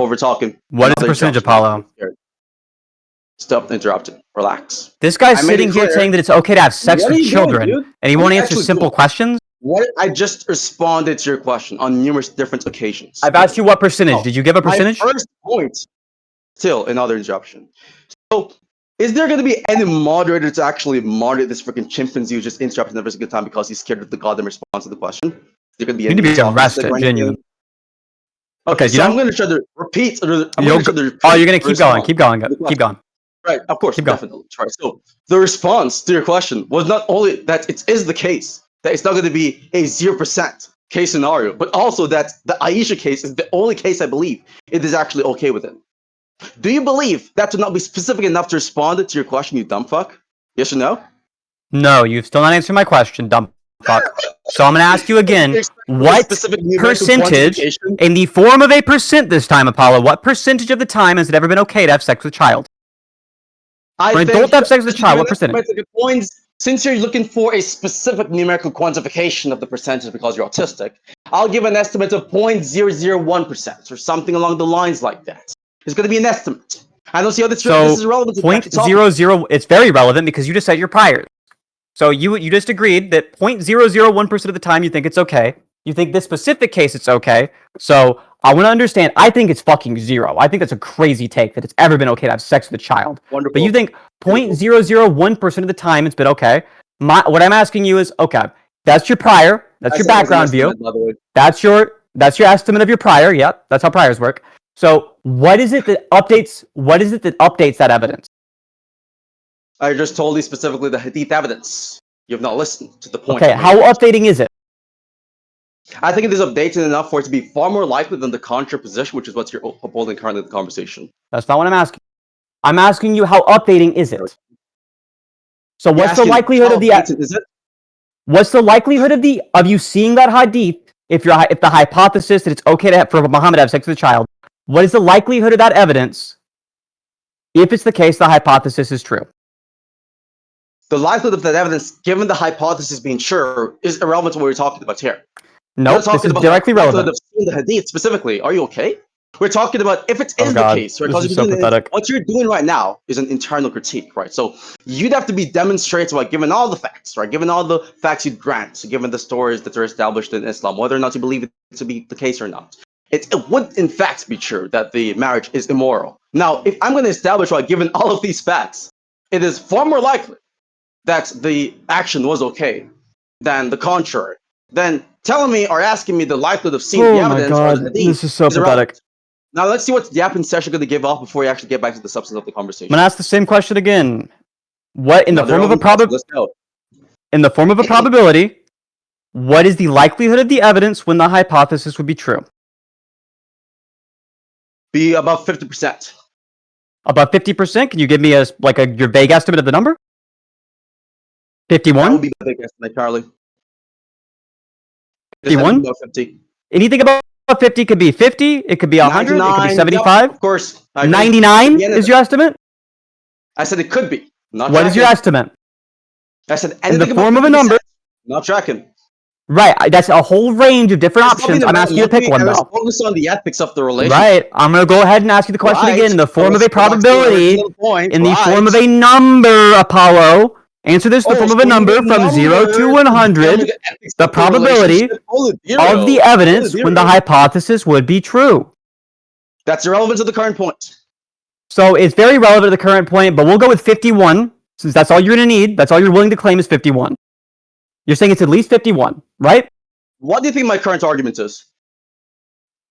over talking. What is the percentage, Apollo? Stop interrupting. Relax. This guy's sitting here saying that it's okay to have sex with children, and he won't answer simple questions? What? I just responded to your question on numerous different occasions. I've asked you what percentage. Did you give a percentage? My first point, still another interruption. So, is there going to be any moderator to actually moderate this freaking chimpanzee who just interrupted every single time because he's scared of the goddamn response to the question? Is there going to be any? You need to be arrested, genuinely. Okay, so I'm going to try to repeat. You're going to keep going. Keep going. Right, of course, definitely. Right. So the response to your question was not only that it is the case, that it's not going to be a 0% case scenario, but also that the Aisha case is the only case I believe it is actually okay with it. Do you believe that would not be specific enough to respond to your question, you dumb fuck? Yes or no? No, you've still not answered my question, dumb fuck. So I'm going to ask you again, what percentage, in the form of a percent this time, Apollo, what percentage of the time has it ever been okay to have sex with a child? For an adult to have sex with a child, what percentage? Since you're looking for a specific numerical quantification of the percentage because you're autistic, I'll give an estimate of 0.001% or something along the lines like that. It's going to be an estimate. I don't see how this is relevant. 0.00, it's very relevant because you just said your priors. So you just agreed that 0.001% of the time you think it's okay. You think this specific case it's okay. So I want to understand. I think it's fucking zero. I think that's a crazy take that it's ever been okay to have sex with a child. Wonderful. But you think 0.001% of the time it's been okay. What I'm asking you is, okay, that's your prior. That's your background view. That's your estimate of your prior. Yep, that's how priors work. So what is it that updates that evidence? I just told you specifically the hadith evidence. You have not listened to the point. Okay, how updating is it? I think it is updated enough for it to be far more likely than the contraposition, which is what you're upholding currently in the conversation. That's not what I'm asking. I'm asking you how updating is it? So what's the likelihood of What's the likelihood of you seeing that hadith if the hypothesis that it's okay for Muhammad to have sex with a child? What is the likelihood of that evidence if it's the case the hypothesis is true? The likelihood of that evidence, given the hypothesis being true, is irrelevant to what we're talking about here. No, nope, this is directly relevant. Of the hadith specifically. Are you okay? We're talking about if it is the case, right? This is so pathetic. What you're doing right now is an internal critique, right? So you'd have to be demonstrated by given all the facts, right? Given all the facts you grant, given the stories that are established in Islam, whether or not you believe it to be the case or not. It would in fact be true that the marriage is immoral. Now, if I'm going to establish, right, given all of these facts, it is far more likely that the action was okay than the contrary. Then telling me or asking me the likelihood of seeing the evidence. Oh my god, this is so pathetic. Now let's see what the Yapping session going to give off before we actually get back to the substance of the conversation. I'm going to ask the same question again. What in the form of a probability, what is the likelihood of the evidence when the hypothesis would be true? Be about 50%. About 50%? Can you give me your vague estimate of the number? 51? That would be the big estimate, Charlie. 51? About 50. Anything about 50 could be 50, it could be 100, it could be 75. Yep, of course. 99 is your estimate? I said it could be. What is your estimate? I said anything in the form of a number. Not tracking. Right, that's a whole range of different options. I'm asking you to pick one, though. Focus on the ethics of the relationship. Right, I'm going to go ahead and ask you the question again in the form of a probability, in the form of a number, Apollo. Answer this in the form of a number from 0 to 100, the probability of the evidence when the hypothesis would be true. That's irrelevant to the current point. So it's very relevant to the current point, but we'll go with 51, since that's all you're going to need. That's all you're willing to claim is 51. You're saying it's at least 51, right? What do you think my current argument is?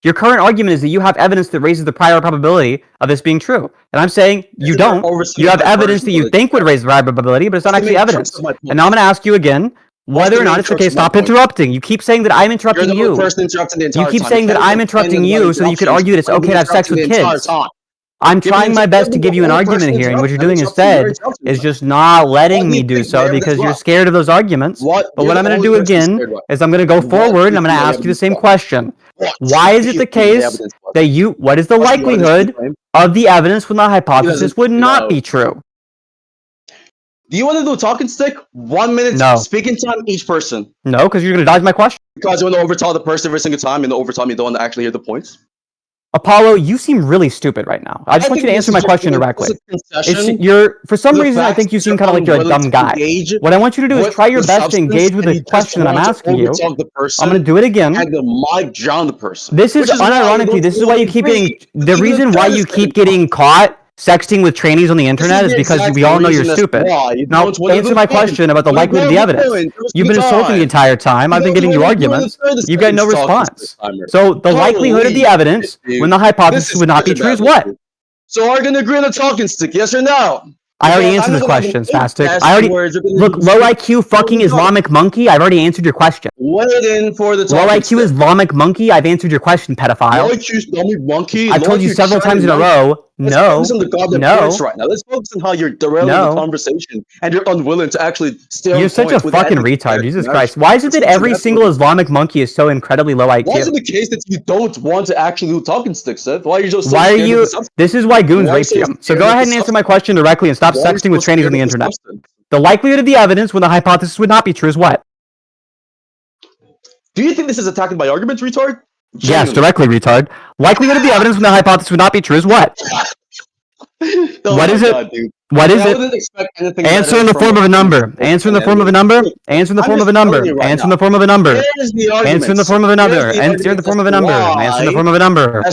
Your current argument is that you have evidence that raises the prior probability of this being true. And I'm saying you don't. You have evidence that you think would raise the prior probability, but it's not actually evidence. And now I'm going to ask you again whether or not it's okay. Stop interrupting. You keep saying that I'm interrupting you. You keep saying that I'm interrupting you so that you could argue that it's okay to have sex with kids. I'm trying my best to give you an argument here, and what you're doing instead is just not letting me do so because you're scared of those arguments. But what I'm going to do again is I'm going to go forward and I'm going to ask you the same question. Why is it the case that what is the likelihood of the evidence when the hypothesis would not be true? Do you want to do a talking stick? 1 minute speaking time each person. No, because you're going to dodge my question. Because you want to overtalk the person every single time and overtalk me, don't want to actually hear the points. Apollo, you seem really stupid right now. I just want you to answer my question directly. For some reason, I think you seem kind of like you're a dumb guy. What I want you to do is try your best to engage with the question that I'm asking you. I'm going to do it again. And the mic drown the person. This is unironically, this is why you keep getting, the reason why you keep getting caught sexting with trainees on the internet is because we all know you're stupid. Now, answer my question about the likelihood of the evidence. You've been insulting the entire time. I've been giving you arguments. You get no response. So the likelihood of the evidence when the hypothesis would not be true is what? So are you going to agree on the talking stick, yes or no? I already answered this question, Spastic. Look, low IQ fucking Islamic monkey, I've already answered your question. Waiting for the low IQ Islamic monkey, I've answered your question, pedophile. Low IQ Islamic monkey? I've told you several times in a row, Let's focus on the goddamn points right now. Let's focus on how you're derailing the conversation and you're unwilling to actually stay on. You're such a fucking retard, Jesus Christ. Why is it that every single Islamic monkey is so incredibly low IQ? Why is it the case that you don't want to actually do talking sticks, Seth? Why are you just This is why goons raped you. So go ahead and answer my question directly and stop sexting with trainees on the internet. The likelihood of the evidence when the hypothesis would not be true is what? Do you think this is attacking my argument, retard? Yes, directly, retard. Likelihood of the evidence when the hypothesis would not be true is what? What is it? What is it? Answer in the form of a number. Answer in the form of a number. Answer in the form of a number. Answer in the form of a number. Answer in the form of a number. Answer in the form of a number. Answer in the form of a number.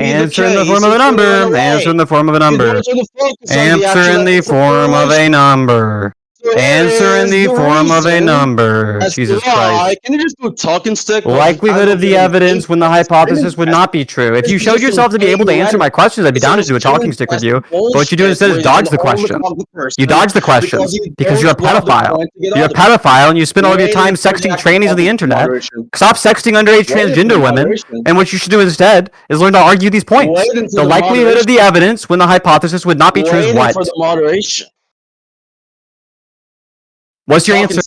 Answer in the form of a number. Answer in the form of a number. Answer in the form of a number. Answer in the form of a number. Answer in the form of a number. Jesus Christ. Can you just do talking stick? Likelihood of the evidence when the hypothesis would not be true. If you showed yourself to be able to answer my questions, I'd be down to do a talking stick with you. But what you do instead is dodge the question. You dodge the questions because you're a pedophile. You're a pedophile and you spend all of your time sexting trainees on the internet. Stop sexting underage transgender women. And what you should do instead is learn to argue these points. The likelihood of the evidence when the hypothesis would not be true is what? What's your answer?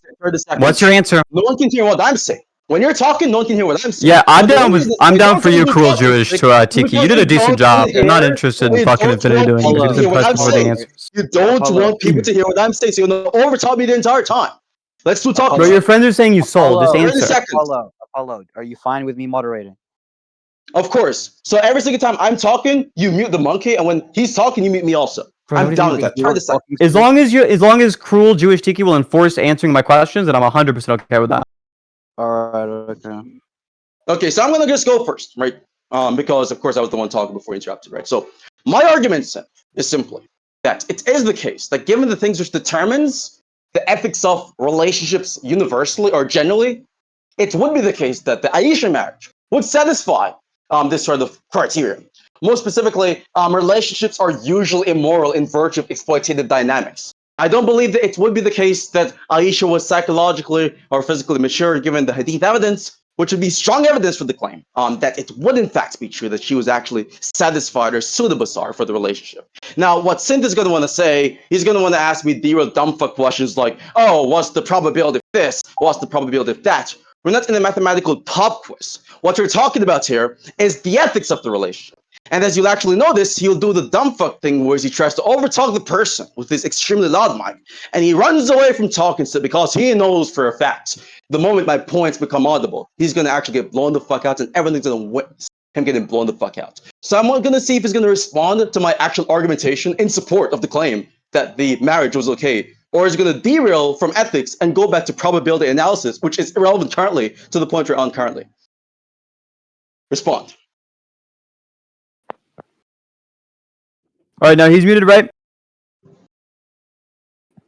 What's your answer? No one can hear what I'm saying. When you're talking, no one can hear what I'm saying. Yeah, I'm down for you, cruel Jewish, to Tiki. You did a decent job. I'm not interested in fucking Infinity doing it because it's impressive with the answers. You don't want people to hear what I'm saying, so you're gonna overtalk me the entire time. Let's do talk. Bro, your friends are saying you sold. Just answer. Apollo, are you fine with me moderating? Of course. So every single time I'm talking, you mute the monkey, and when he's talking, you mute me also. Bro, I'm down with that. Try this out. As long as cruel Jewish Tiki will enforce answering my questions, then I'm 100% okay with that. Alright, okay. Okay, so I'm gonna just go first, right? Because of course I was the one talking before you interrupted, right? So my argument is simply that it is the case that given the things which determines the ethics of relationships universally or generally, it would be the case that the Aisha marriage would satisfy this sort of criteria. More specifically, relationships are usually immoral in virtue of exploitative dynamics. I don't believe that it would be the case that Aisha was psychologically or physically mature given the hadith evidence, which would be strong evidence for the claim that it would in fact be true that she was actually satisfied or suitable for the relationship. Now, what Sinthe is going to want to say, he's going to want to ask me the real dumb fuck questions like, oh, what's the probability of this? What's the probability of that? We're not in a mathematical pop quiz. What we're talking about here is the ethics of the relationship. And as you'll actually notice, he'll do the dumb fuck thing where he tries to overtalk the person with his extremely loud mic. And he runs away from talking to because he knows for a fact the moment my points become audible, he's going to actually get blown the fuck out and everything's going to witness him getting blown the fuck out. So I'm going to see if he's going to respond to my actual argumentation in support of the claim that the marriage was okay, or is going to derail from ethics and go back to probability analysis, which is irrelevant currently to the point we're on currently. Respond. All right, now he's muted, right?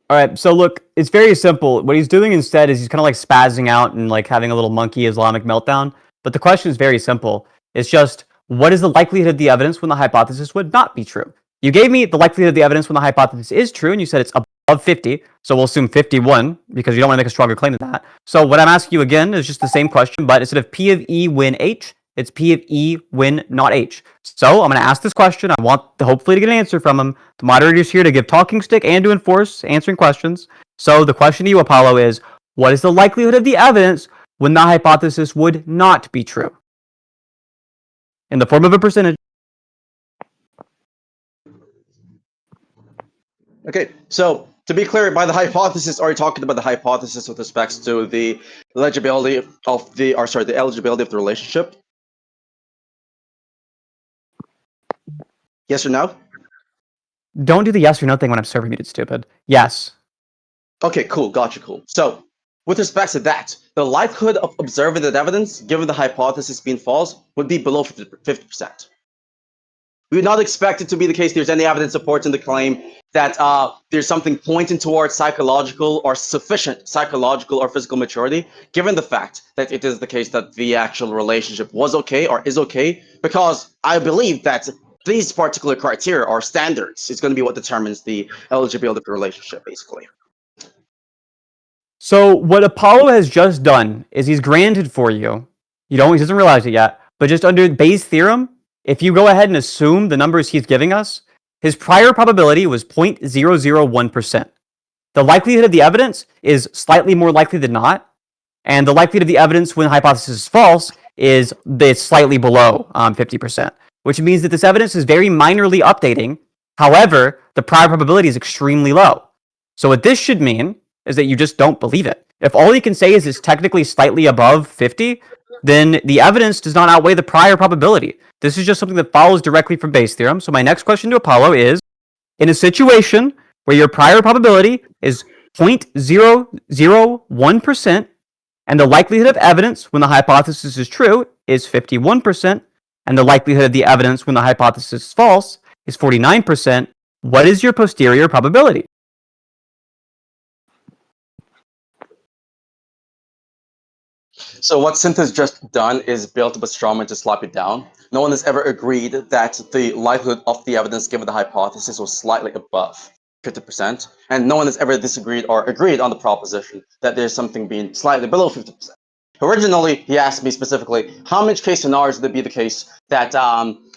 All right, so look, it's very simple. What he's doing instead is he's kind of like spazzing out and like having a little monkey Islamic meltdown. But the question is very simple. It's just, what is the likelihood of the evidence when the hypothesis would not be true? You gave me the likelihood of the evidence when the hypothesis is true, and you said it's above 50. So we'll assume 51 because you don't want to make a stronger claim than that. So what I'm asking you again is just the same question, but instead of P of E win H, it's P of E win not H. So I'm going to ask this question. I want hopefully to get an answer from him. The moderator is here to give talking stick and to enforce answering questions. So the question to you, Apollo, is what is the likelihood of the evidence when the hypothesis would not be true? In the form of a percentage. Okay, so to be clear, by the hypothesis, are you talking about the hypothesis with respect to the eligibility of the eligibility of the relationship? Yes or no? Don't do the yes or no thing when I'm server muted, stupid. Yes. Okay, cool. Gotcha, cool. So, with respect to that, the likelihood of observing that evidence, given the hypothesis being false, would be below 50%. We would not expect it to be the case. There's any evidence supporting the claim that there's something pointing towards psychological or sufficient psychological or physical maturity, given the fact that it is the case that the actual relationship was okay or is okay, because I believe that these particular criteria or standards is going to be what determines the eligibility of the relationship, basically. So what Apollo has just done is he's granted for you. He doesn't realize it yet, but just under Bayes' theorem, if you go ahead and assume the numbers he's giving us, his prior probability was 0.001%. The likelihood of the evidence is slightly more likely than not, and the likelihood of the evidence when the hypothesis is false is it's slightly below 50%, which means that this evidence is very minorly updating. However, the prior probability is extremely low. So what this should mean is that you just don't believe it. If all you can say is it's technically slightly above 50, then the evidence does not outweigh the prior probability. This is just something that follows directly from Bayes' theorem. So my next question to Apollo is, in a situation where your prior probability is 0.001%, and the likelihood of evidence when the hypothesis is true is 51%, and the likelihood of the evidence when the hypothesis is false is 49%, what is your posterior probability? So what Sinthe has just done is built up a strawman to slap it down. No one has ever agreed that the likelihood of the evidence given the hypothesis was slightly above 50%, and no one has ever disagreed or agreed on the proposition that there's something being slightly below 50%. Originally, he asked me specifically, how much case scenarios would it be the case that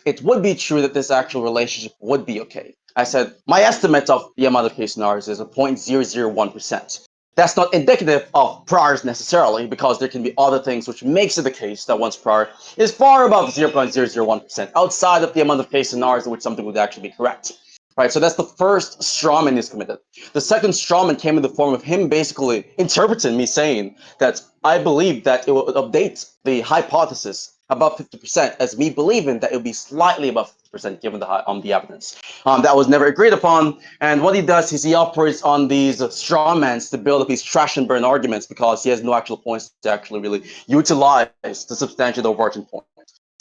it would be true that this actual relationship would be okay? I said, my estimate of the amount of case scenarios is a 0.001%. That's not indicative of priors necessarily, because there can be other things which makes it the case that one's prior is far above 0.001%, outside of the amount of case scenarios in which something would actually be correct. Right, so that's the first strawman he's committed. The second strawman came in the form of him basically interpreting me saying that I believe that it will update the hypothesis above 50% as me believing that it would be slightly above 50% given the evidence. That was never agreed upon. And what he does is he operates on these strawmans to build up these trash and burn arguments because he has no actual points to actually really utilize to substantiate the overarching point.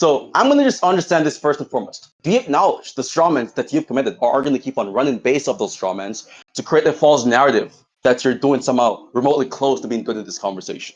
So I'm going to just understand this first and foremost. Do you acknowledge the strawmans that you've committed are going to keep on running based off those strawmans to create a false narrative that you're doing somehow remotely close to being good at this conversation?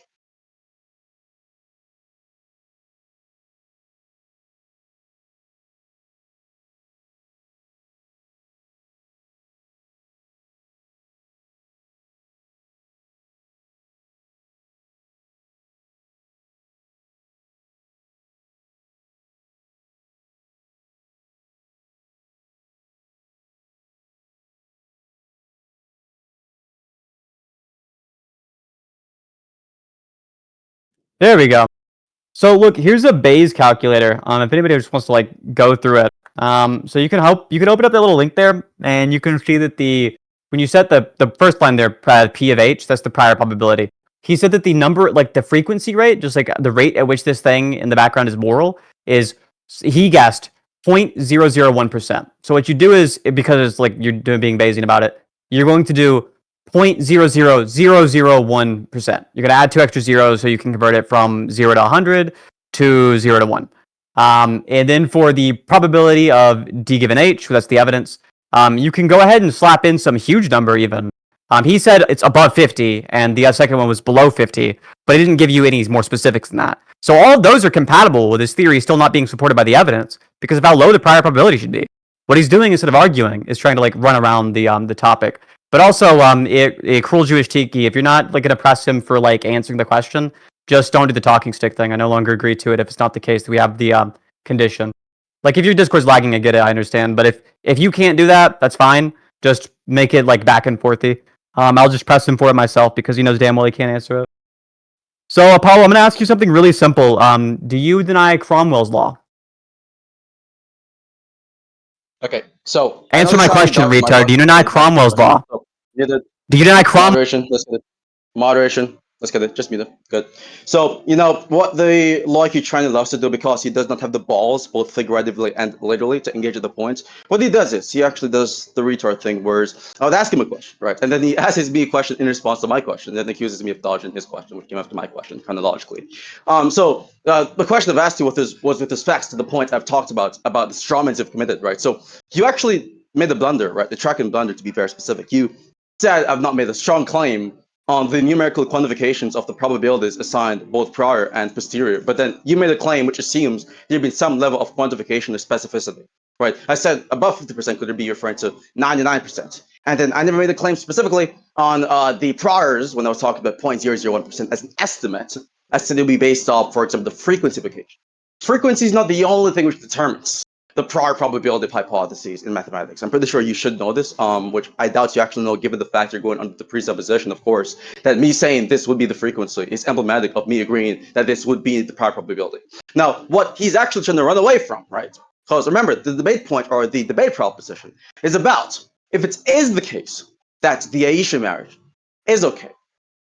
There we go. So look, here's a Bayes calculator. If anybody just wants to like go through it, so you can open up that little link there, and you can see that when you set the first line there, P of H, that's the prior probability. He said that the number, like the frequency rate, just like the rate at which this thing in the background is moral, is he guessed 0.001%. So what you do is, because it's like you're being Bayesian about it, you're going to do 0.00001%. You're going to add 2 extra zeros so you can convert it from 0 to 100 to 0 to 1. And then for the probability of D given H, that's the evidence, you can go ahead and slap in some huge number even. He said it's above 50, and the second one was below 50, but he didn't give you any more specifics than that. So all of those are compatible with his theory still not being supported by the evidence because of how low the prior probability should be. What he's doing instead of arguing is trying to like run around the topic. But also, a cruel Jewish tiki, if you're not like gonna press him for like answering the question, just don't do the talking stick thing. I no longer agree to it if it's not the case that we have the condition. Like if your Discord's lagging, I get it, I understand. But if you can't do that, that's fine. Just make it like back and forthy. I'll just press him for it myself because he knows damn well he can't answer it. So Apollo, I'm gonna ask you something really simple. Do you deny Cromwell's law? Okay, so answer my question, retard. Do you deny Cromwell's law? Do you deny Moderation. Listen. Moderation. Let's get it. Just mute it. Good. So, what the Loki trying loves to do, because he does not have the balls, both figuratively and literally, to engage at the point, what he does is he actually does the retard thing, where I would ask him a question, right? And then he asks me a question in response to my question, and then accuses me of dodging his question, which came after my question, chronologically. The question I've asked you was with his facts to the point I've talked about the strawmans you've committed, right? So, you actually made a blunder, right? The tracking blunder, to be very specific. You said I've not made a strong claim on the numerical quantifications of the probabilities assigned both prior and posterior, but then you made a claim which assumes there be some level of quantification or specificity, right? I said above 50%, could there be referring to 99%? And then I never made a claim specifically on the priors when I was talking about 0.001% as an estimate, as to it will be based off, for example, the frequency of occasion. Frequency is not the only thing which determines the prior probability of hypotheses in mathematics. I'm pretty sure you should know this, which I doubt you actually know, given the fact you're going under the presupposition, of course, that me saying this would be the frequency is emblematic of me agreeing that this would be the prior probability. Now, what he's actually trying to run away from, right? Because remember, the debate point, or the debate proposition, is about if it is the case that the Aisha marriage is okay.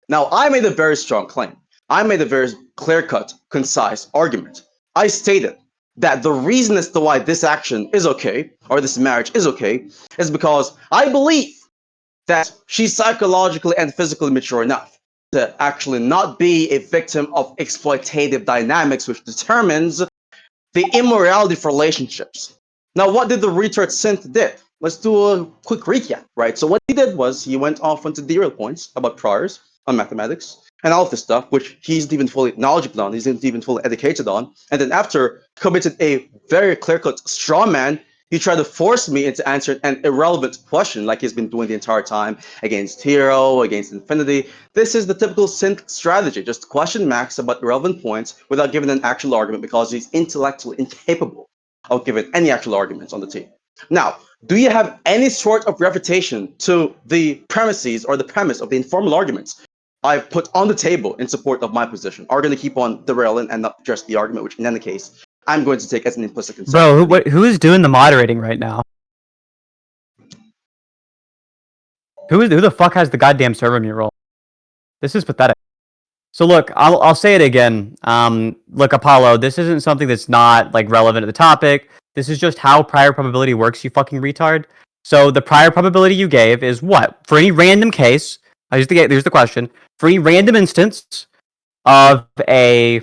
Now, I made a very strong claim. I made a very clear-cut, concise argument. I stated that the reason as to why this action is okay, or this marriage is okay, is because I believe that she's psychologically and physically mature enough to actually not be a victim of exploitative dynamics, which determines the immorality of relationships. Now, what did the retard Sinthe did? Let's do a quick recap, right? So what he did was he went off onto derail points about priors on mathematics and all of this stuff, which he isn't even fully knowledgeable on, he isn't even fully educated on. And then after committed a very clear-cut straw man, he tried to force me into answering an irrelevant question like he's been doing the entire time against Hero, against Infinity. This is the typical Sinthe strategy, just question Max about irrelevant points without giving an actual argument because he's intellectually incapable of giving any actual arguments on the team. Now, do you have any sort of refutation to the premises or the premise of the informal arguments I've put on the table in support of my position? Are going to keep on derailing and not just the argument, which in any case, I'm going to take as an implicit consent. Bro, who is doing the moderating right now? Who the fuck has the goddamn server mural? This is pathetic. So look, I'll say it again. Look, Apollo, this isn't something that's not like relevant to the topic. This is just how prior probability works, you fucking retard. So the prior probability you gave is what? For any random case, here's the question. For any random instance of a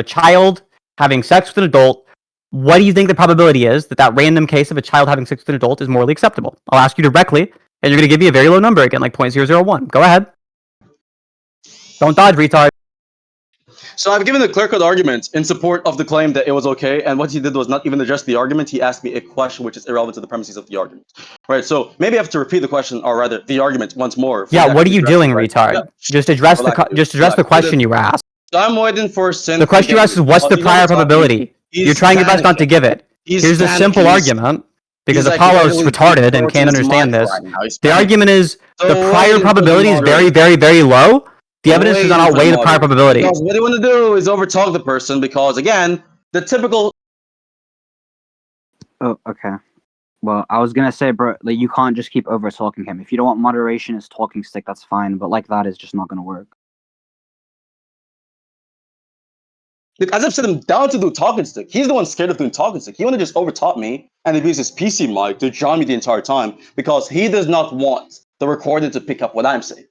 child having sex with an adult, what do you think the probability is that random case of a child having sex with an adult is morally acceptable? I'll ask you directly, and you're going to give me a very low number again, like 0.001. Go ahead. Don't dodge, retard. So I've given a clear-cut argument in support of the claim that it was okay, and what he did was not even address the argument. He asked me a question which is irrelevant to the premises of the argument. Right, so maybe I have to repeat the question, or rather, the argument once more. Yeah, what are you doing, retard? Yeah. Just address the question you were asked. So I'm waiting for Sinthe. The question you asked is, what's the prior probability? You're trying your best not to give it. Here's a simple argument, because Apollo's retarded and can't understand this. The argument is, the prior probability is very, very, very low. The evidence does not outweigh the prior probability. Because what you want to do is overtalk the person, because again, the typical. Oh, okay. Well, I was gonna say, bro, like you can't just keep overtalking him. If you don't want moderation as talking stick, that's fine. But like that is just not gonna work. Look, as I've said him down to do talking stick. He's the one scared of doing talking stick. He want to just overtalk me and abuse his PC mic to join me the entire time because he does not want the recording to pick up what I'm saying.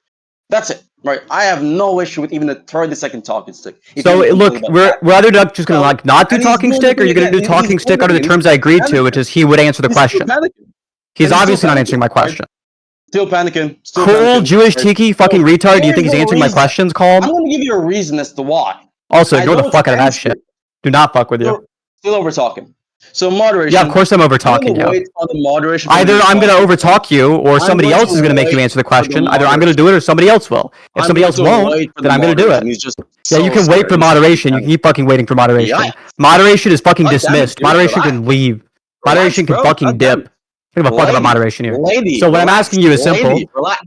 That's it, right? I have no issue with even a 30-second talking stick. So look, we're either just gonna like not do talking stick, or you're gonna do talking stick under the terms I agreed to, which is he would answer the question. He's obviously not answering my question. Still panicking. Cool Jewish tiki fucking retard. Do you think he's answering my questions? Calm. I'm gonna give you a reason as to why. Also, ignore the fuck out of that shit. Do not fuck with you. Still over talking. So moderation. Yeah, of course I'm over talking you. Either I'm gonna over talk you, or somebody else is gonna make you answer the question. Either I'm gonna do it, or somebody else will. If somebody else won't, then I'm gonna do it. Yeah, you can wait for moderation. You can keep fucking waiting for moderation. Moderation is fucking dismissed. Moderation can leave. Moderation can fucking dip. give a fuck about moderation here. Lady, so what I'm asking you is simple.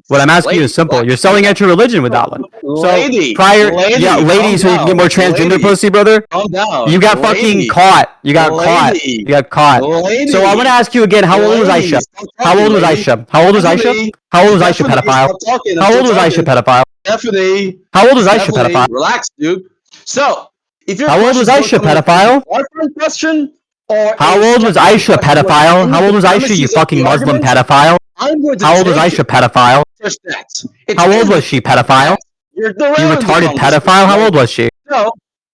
What I'm asking you is simple. You're selling out your religion with that one. So prior, lady, so you can get more transgender pussy, brother. Calm down. You got fucking caught. You got caught. You got caught. So I want to ask you again. How old was Aisha? How old was Aisha? How old was Aisha? How old was Aisha, pedophile? How old was Aisha, pedophile? Stephanie. How old was Aisha, pedophile? Relax, dude. So, if you're how old was Aisha, pedophile? Question, or how old was Aisha, pedophile? How old was Aisha, you fucking Muslim pedophile? How old was Aisha, pedophile? How old was she, pedophile? You retarded pedophile? How old was she?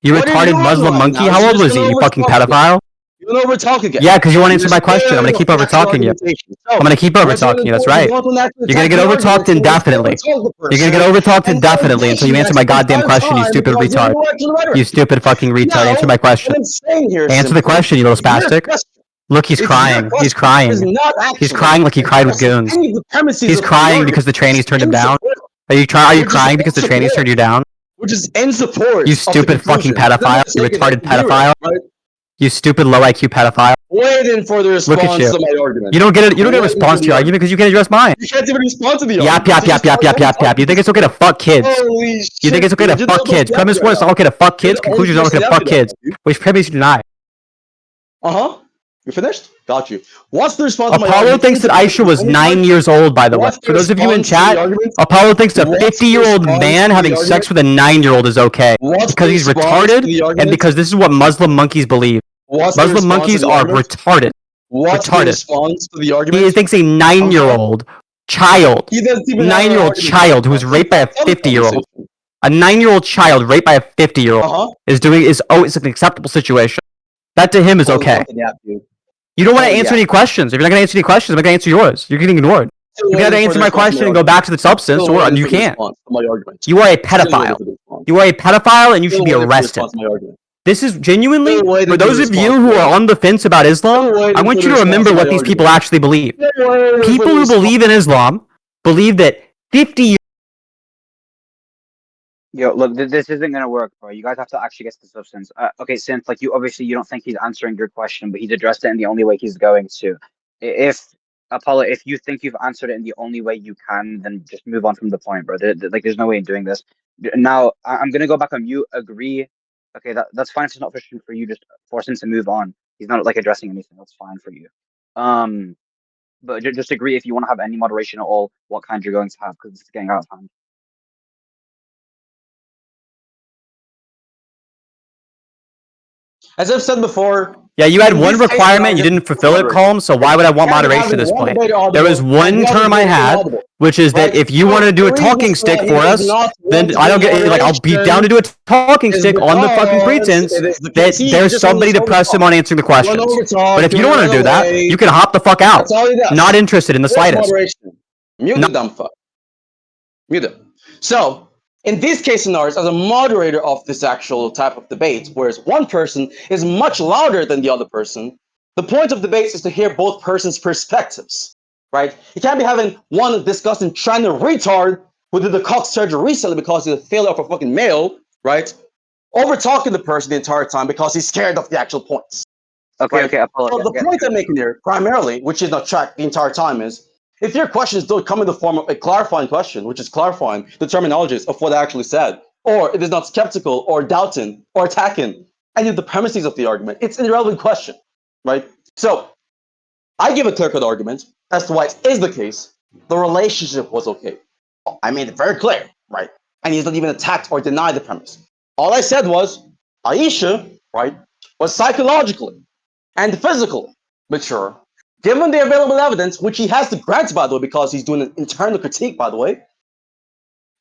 You retarded Muslim monkey? How old was he, you fucking pedophile? You want to over-talk again. Yeah, because you want to answer my question. I'm going to keep over-talking you. I'm going to keep over-talking you. That's right. You're going to get over-talked indefinitely. You're going to get over-talked indefinitely until you answer my goddamn question, you stupid retard. You stupid fucking retard. Answer my question. Answer the question, you little spastic. Look, he's crying. He's crying. He's crying like he cried with goons. He's crying because the trannies turned him down. Are you crying because the trannies turned you down? Which is in support. You stupid fucking pedophile. You retarded pedophile. You stupid low IQ pedophile. Waiting for the response to my argument. You don't get a response to your argument because you can't address mine. You can't even respond to the argument. Yap. You think it's okay to fuck kids? You think it's okay to fuck kids? Premise one, it's not okay to fuck kids. Conclusion, it's not okay to fuck kids. Which premise you deny? You finished? Got you. What's the response? Apollo thinks that Aisha was 9 years old, by the way. For those of you in chat, Apollo thinks a 50-year-old man having sex with a 9-year-old is okay. Because he's retarded, and because this is what Muslim monkeys believe. Muslim monkeys are retarded. What's the response to the argument? He thinks a 9-year-old child, 9-year-old child who was raped by a 50-year-old, a 9-year-old child raped by a 50-year-old is an acceptable situation. That to him is okay. You don't want to answer any questions. If you're not going to answer any questions, I'm not going to answer yours. You're getting ignored. You got to answer my question and go back to the substance, or you can't. You are a pedophile. You are a pedophile, and you should be arrested. This is genuinely, for those of you who are on the fence about Islam, I want you to remember what these people actually believe. People who believe in Islam believe that 50 years. Yo, look, this isn't gonna work, bro. You guys have to actually get to the substance. Okay, Sinthe, like you obviously you don't think he's answering your question, but he's addressed it in the only way he's going to. If Apollo, if you think you've answered it in the only way you can, then just move on from the point, bro. There's no way in doing this. Now, I'm gonna go back on mute. Agree. Okay, that's fine. If it's not efficient for you, just force him to move on. He's not like addressing anything. That's fine for you. But just agree if you want to have any moderation at all, what kind you're going to have, because it's getting out of hand. As I've said before, yeah, you had one requirement, you didn't fulfill it, Colm, so why would I want moderation at this point? There was one term I had, which is that if you want to do a talking stick for us, then I don't get, like, I'll be down to do a talking stick on the fucking pretense that there's somebody to press him on answering the questions. But if you don't want to do that, you can hop the fuck out. Not interested in the slightest. Mute the dumb fuck. Mute him. So, in these case scenarios, as a moderator of this actual type of debate, whereas one person is much louder than the other person, the point of debates is to hear both persons' perspectives, right? You can't be having one discussing China retard who did the cock surgery recently because he's a failure of a fucking male, right? Over talking the person the entire time because he's scared of the actual points. Okay, right? okay, Apollo. So the point I'm making here, primarily, which is not tracked the entire time, is if your questions don't come in the form of a clarifying question, which is clarifying the terminologies of what I actually said, or it is not skeptical or doubting or attacking any of the premises of the argument, it's an irrelevant question, right? So I give a clear-cut argument as to why it is the case. The relationship was okay. I made it very clear, right? And he's not even attacked or denied the premise. All I said was Aisha, right, was psychologically and physically mature. Given the available evidence, which he has to grant, by the way, because he's doing an internal critique, by the way,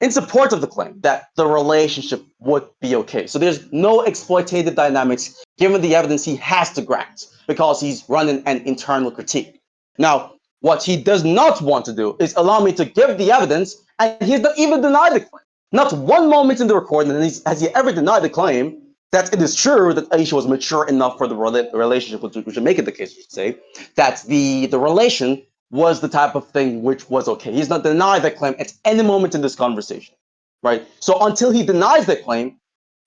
in support of the claim that the relationship would be okay. So there's no exploitative dynamics given the evidence he has to grant because he's running an internal critique. Now, what he does not want to do is allow me to give the evidence, and he's not even denied the claim. Not one moment in the recording has he ever denied the claim that it is true that Aisha was mature enough for the relationship, which would make it the case, you should say, that the relation was the type of thing which was okay. He's not denied that claim at any moment in this conversation, right? So until he denies that claim,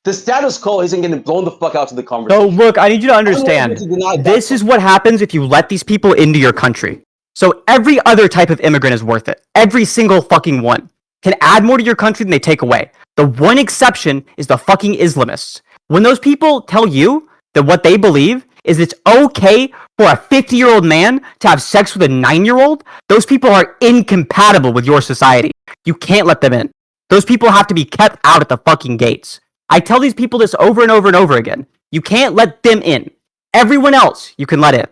the status quo isn't getting blown the fuck out of the conversation. So look, I need you to understand, this is what happens if you let these people into your country. So every other type of immigrant is worth it. Every single fucking one can add more to your country than they take away. The one exception is the fucking Islamists. When those people tell you that what they believe is it's okay for a 50-year-old man to have sex with a 9-year-old, those people are incompatible with your society. You can't let them in. Those people have to be kept out at the fucking gates. I tell these people this over and over and over again. You can't let them in. Everyone else you can let in,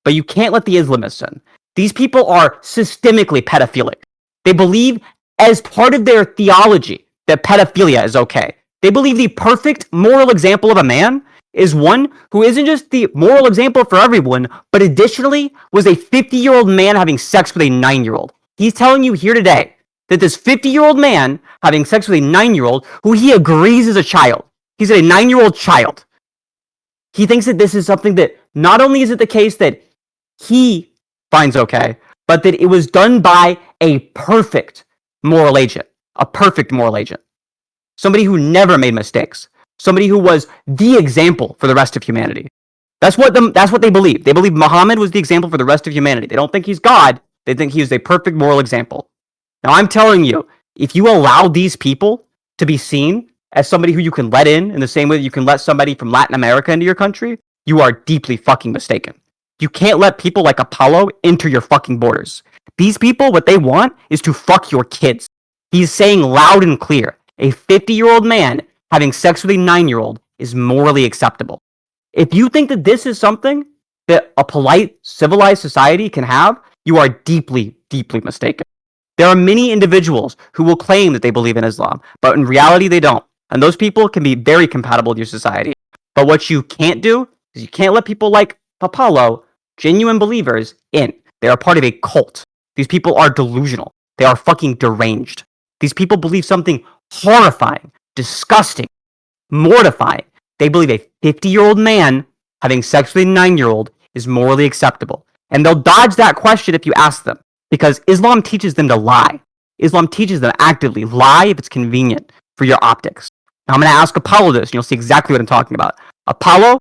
but you can't let the Islamists in. These people are systemically pedophilic. They believe as part of their theology that pedophilia is okay. They believe the perfect moral example of a man is one who isn't just the moral example for everyone, but additionally was a 50-year-old man having sex with a 9-year-old. He's telling you here today that this 50-year-old man having sex with a 9-year-old who he agrees is a child. He's a 9-year-old child. He thinks that this is something that not only is it the case that he finds okay, but that it was done by a perfect moral agent. A perfect moral agent. Somebody who never made mistakes. Somebody who was the example for the rest of humanity. That's what they believe. They believe Muhammad was the example for the rest of humanity. They don't think he's God. They think he is a perfect moral example. Now, I'm telling you, if you allow these people to be seen as somebody who you can let in the same way that you can let somebody from Latin America into your country, you are deeply fucking mistaken. You can't let people like Apollo enter your fucking borders. These people, what they want is to fuck your kids. He's saying loud and clear, a 50-year-old man having sex with a 9-year-old is morally acceptable. If you think that this is something that a polite, civilized society can have, you are deeply, deeply mistaken. There are many individuals who will claim that they believe in Islam, but in reality they don't. And those people can be very compatible with your society. But what you can't do is you can't let people like Apollo, genuine believers, in. They are part of a cult. These people are delusional. They are fucking deranged. These people believe something horrifying, disgusting, mortifying. They believe a 50-year-old man having sex with a 9-year-old is morally acceptable. And they'll dodge that question if you ask them, because Islam teaches them to lie. Islam teaches them actively lie if it's convenient for your optics. Now I'm going to ask Apollo this, and you'll see exactly what I'm talking about. Apollo,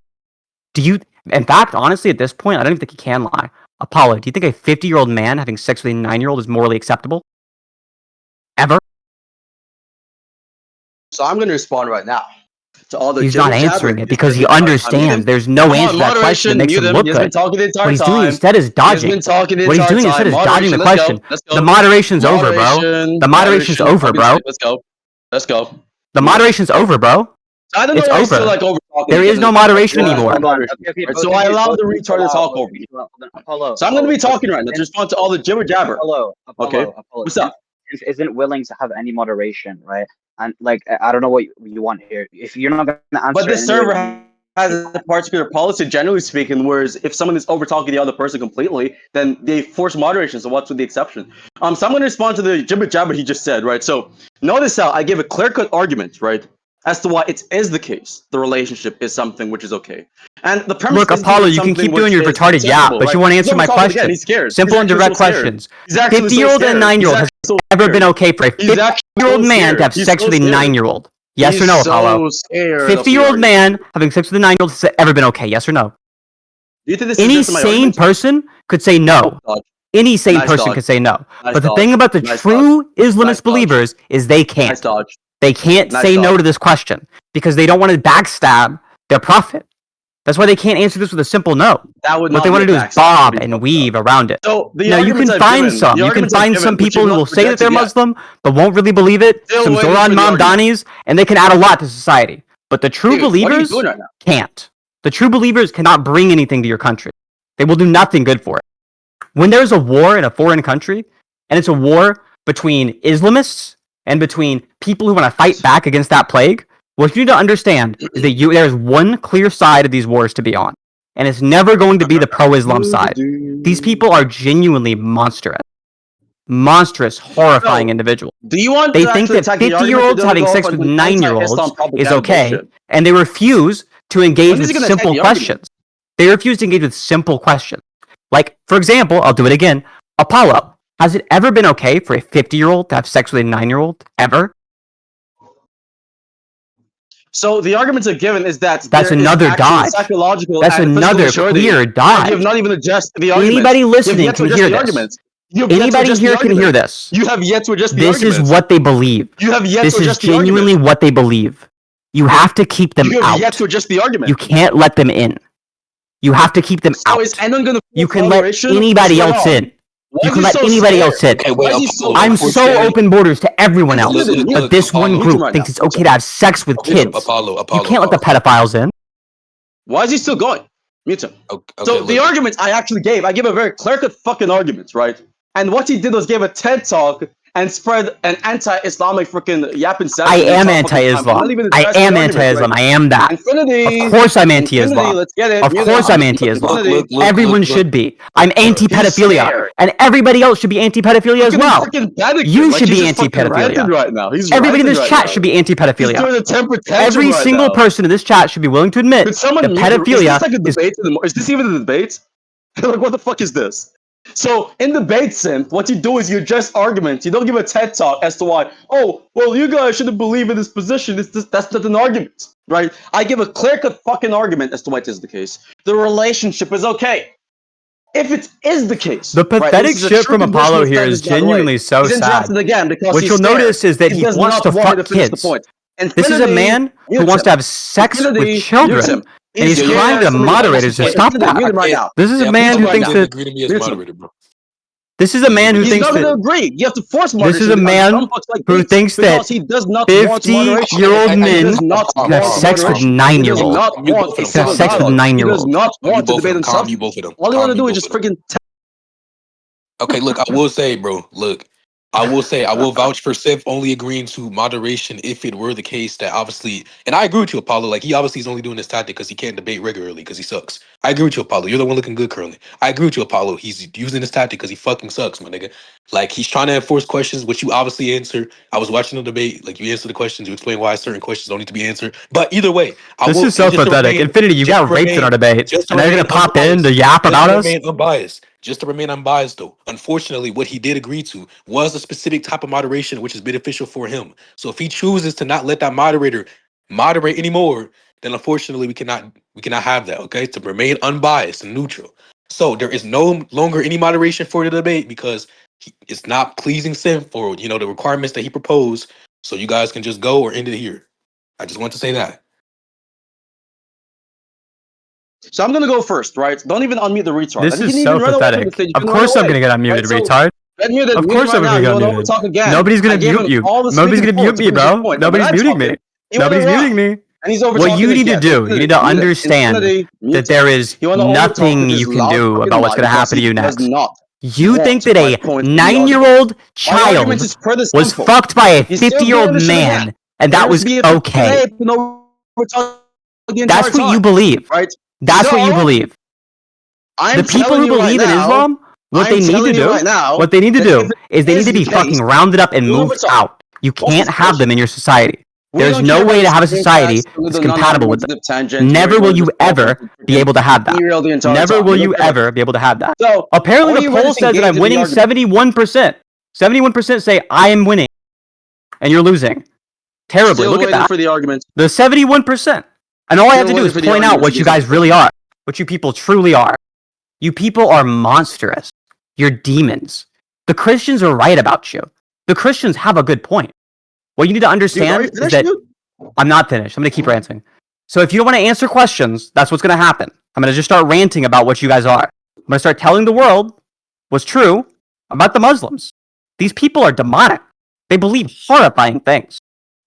in fact, honestly, at this point, I don't even think he can lie. Apollo, do you think a 50-year-old man having sex with a 9-year-old is morally acceptable? Ever? So I'm going to respond right now to all the. He's not answering it because he understands there's no answer to that question that makes him look good. What he's doing instead is dodging. What he's doing instead is dodging the question. The moderation's over, bro. The moderation's over, bro. Let's go. The moderation's over, bro. I don't know. It's why over. Still, like, over there is no moderation anymore. Okay, so I allow the retard to talk over you. Apollo, so I'm going to be talking right now to respond to all the jibber jabber. Apollo, okay. What's up? Isn't willing to have any moderation, right? And like, I don't know what you want here. If you're not going to answer, but this server has a particular policy, generally speaking, whereas if someone is over talking the other person completely, then they force moderation. So what's with the exception? So I'm going to respond to the jibber jabber he just said, right? So notice how I give a clear-cut argument, right, as to why it is the case the relationship is something which is okay. And the premise. Look, Apollo, you can keep doing your retarded yap, but right? You want to answer my question. He's scared. Simple and direct questions. 50-year-old and 9-year-old has ever been okay for a 50-year-old man to have sex with a 9-year-old? Yes or no, Apollo? 50-year-old man having sex with a 9-year-old has ever been okay? Yes or no? Do you think this Any sane person could say no. Any sane person could say no. But the thing about the true Islamist believers is they can't. They can't say no to this question because they don't want to backstab their prophet. That's why they can't answer this with a simple no. What they want to do is bob and weave around it. So now you can find some. You can find some people who will say that they're Muslim but won't really believe it. Some Zoran Mamdanis, and they can add a lot to society. But the true believers can't. The true believers cannot bring anything to your country. They will do nothing good for it. When there's a war in a foreign country, and it's a war between Islamists and between people who want to fight back against that plague, what you need to understand is that there's one clear side of these wars to be on, and it's never going to be the pro-Islam side. These people are genuinely monstrous, horrifying individuals. They think that 50-year-olds having sex with 9-year-olds is okay, and they refuse to engage with simple questions. They refuse to engage with simple questions. Like, for example, I'll do it again. Apollo, has it ever been okay for a 50-year-old to have sex with a 9-year-old? Ever? So the arguments are given is that that's another dodge. Psychological that's another clear dodge. You have not even addressed the arguments. Anybody listening can hear this. Anybody here can hear this. You have yet to address the this arguments. This is what they believe. You have yet this to is address genuinely the what they believe. You have to keep them out. You have yet to address the argument. You can't let them in. You have to keep them out. Is anyone gonna you can let anybody else in. You can let anybody else in. Okay, wait, I'm so open borders to everyone else, but this one group thinks it's okay to have sex with kids. Apollo, you can't let the pedophiles in. Why is he still going? Mute him. Okay, so the arguments I actually gave, I gave a very clear-cut fucking arguments, right? And what he did was give a TED talk and spread an anti-Islamic freaking yapping sentence. I am anti-Islam. I am anti-Islam. I am that. Infinity. Of course I'm anti-Islam. Let's get it. Of course I'm anti-Islam. Everyone should be. I'm anti-pedophilia. And everybody else should be anti-pedophilia as well. You should be anti-pedophilia. Right now. Everybody in this chat should be anti-pedophilia. Every single person in this chat should be willing to admit that pedophilia is this even a debate? Like, what the fuck is this? So in debate, Sinthe, what you do is you address arguments. You don't give a TED talk as to why. Oh, well, you guys shouldn't believe in this position. That's not an argument, right? I give a clear-cut fucking argument as to why it is the case. The relationship is okay. If it is the case, the pathetic shit from Apollo here is genuinely so sad. Again what you'll notice is that he wants to fuck kids. This is a man who wants to have sex with children. And he's trying to moderators to stop that. This is a man who thinks that. This is a man who thinks that. He's not going to agree. You have to force moderation. This is a man who thinks that 50-year-old men can have sex with 9-year-olds. Can have sex with 9-year-olds. He does not want to debate himself. All you want to do is just freaking. Okay, look, I will say, bro. Look, I will vouch for Sinthe only agreeing to moderation if it were the case that obviously, and I agree with you, Apollo. Like, he obviously is only doing this tactic because he can't debate regularly because he sucks. I agree with you, Apollo. You're the one looking good currently. I agree with you, Apollo. He's using this tactic because he fucking sucks, my nigga. Like, he's trying to enforce questions, which you obviously answer. I was watching the debate. Like, you answer the questions, you explain why certain questions don't need to be answered. But either way, this is so pathetic. Infinity, you got raped in our debate, and they're gonna pop in to yap about us. Unbiased. Just to remain unbiased, though, unfortunately, what he did agree to was a specific type of moderation, which is beneficial for him. So if he chooses to not let that moderator moderate anymore, then unfortunately we cannot have that. Okay, to remain unbiased and neutral. So there is no longer any moderation for the debate because it's not pleasing Sinthe for the requirements that he proposed. So you guys can just go or end it here. I just want to say that. So I'm gonna go first, right? Don't even unmute the retard. This is so pathetic. Of course I'm gonna get unmuted, retard. Of course I'm gonna get unmuted. Nobody's gonna mute you. Nobody's gonna mute me, bro. Nobody's muting me. Nobody's muting me. What you need to do, you need to understand that there is nothing you can do about what's gonna happen to you next. You think that a 9-year-old child was fucked by a 50-year-old man, and that was okay. That's what you believe, right? That's what you believe. The people who believe in Islam, what they need to do is they need to be fucking rounded up and moved out. You can't have them in your society. There's no way to have a society that's compatible with them. Never will you ever be able to have that. Never will you ever be able to have that. Apparently the poll says that I'm winning 71%. 71% say I am winning, and you're losing. Terribly. Look at that. The 71%. And all I have to do is point out what you guys really are. What you people truly are. You people are monstrous. You're demons. The Christians are right about you. The Christians have a good point. What you need to understand is that... I'm not finished. I'm going to keep ranting. So if you don't want to answer questions, that's what's going to happen. I'm going to just start ranting about what you guys are. I'm going to start telling the world what's true about the Muslims. These people are demonic. They believe horrifying things.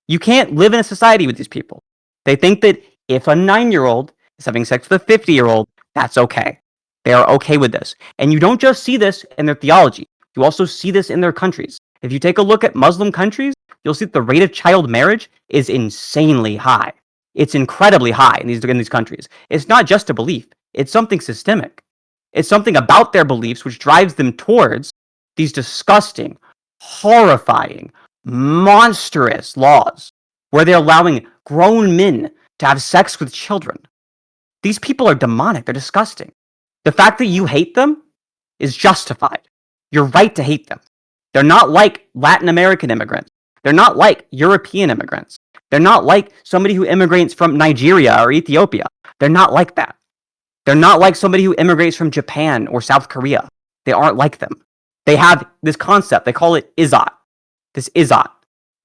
You can't live in a society with these people. They think that if a 9-year-old is having sex with a 50-year-old, that's okay. They are okay with this. And you don't just see this in their theology. You also see this in their countries. If you take a look at Muslim countries, you'll see that the rate of child marriage is insanely high. It's incredibly high in these countries. It's not just a belief. It's something systemic. It's something about their beliefs which drives them towards these disgusting, horrifying, monstrous laws where they're allowing grown men to have sex with children. These people are demonic. They're disgusting. The fact that you hate them is justified. You're right to hate them. They're not like Latin American immigrants. They're not like European immigrants. They're not like somebody who immigrates from Nigeria or Ethiopia. They're not like that. They're not like somebody who immigrates from Japan or South Korea. They aren't like them. They have this concept. They call it Izat. This Izat.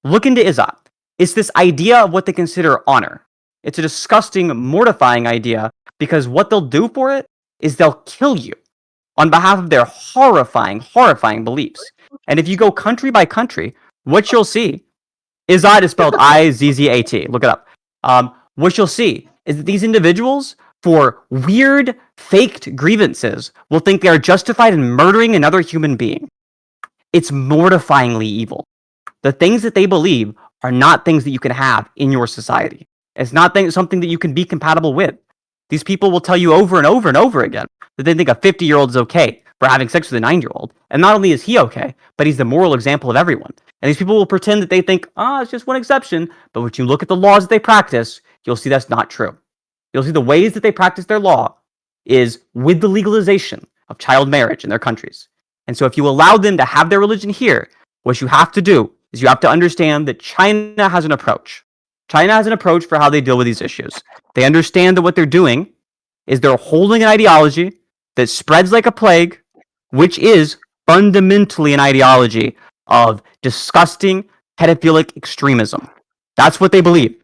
Look into Izat. It's this idea of what they consider honor. It's a disgusting, mortifying idea because what they'll do for it is they'll kill you on behalf of their horrifying, horrifying beliefs. And if you go country by country, what you'll see, Izat is spelled I-Z-Z-A-T. Look it up. What you'll see is that these individuals, for weird, faked grievances, will think they are justified in murdering another human being. It's mortifyingly evil. The things that they believe are not things that you can have in your society. It's not something that you can be compatible with. These people will tell you over and over and over again that they think a 50-year-old is okay for having sex with a 9-year-old. And not only is he okay, but he's the moral example of everyone. And these people will pretend that they think, it's just one exception. But when you look at the laws that they practice, you'll see that's not true. You'll see the ways that they practice their law is with the legalization of child marriage in their countries. And so if you allow them to have their religion here, what you have to do is you have to understand that China has an approach. China has an approach for how they deal with these issues. They understand that what they're doing is they're holding an ideology that spreads like a plague, which is fundamentally an ideology of disgusting pedophilic extremism. That's what they believe.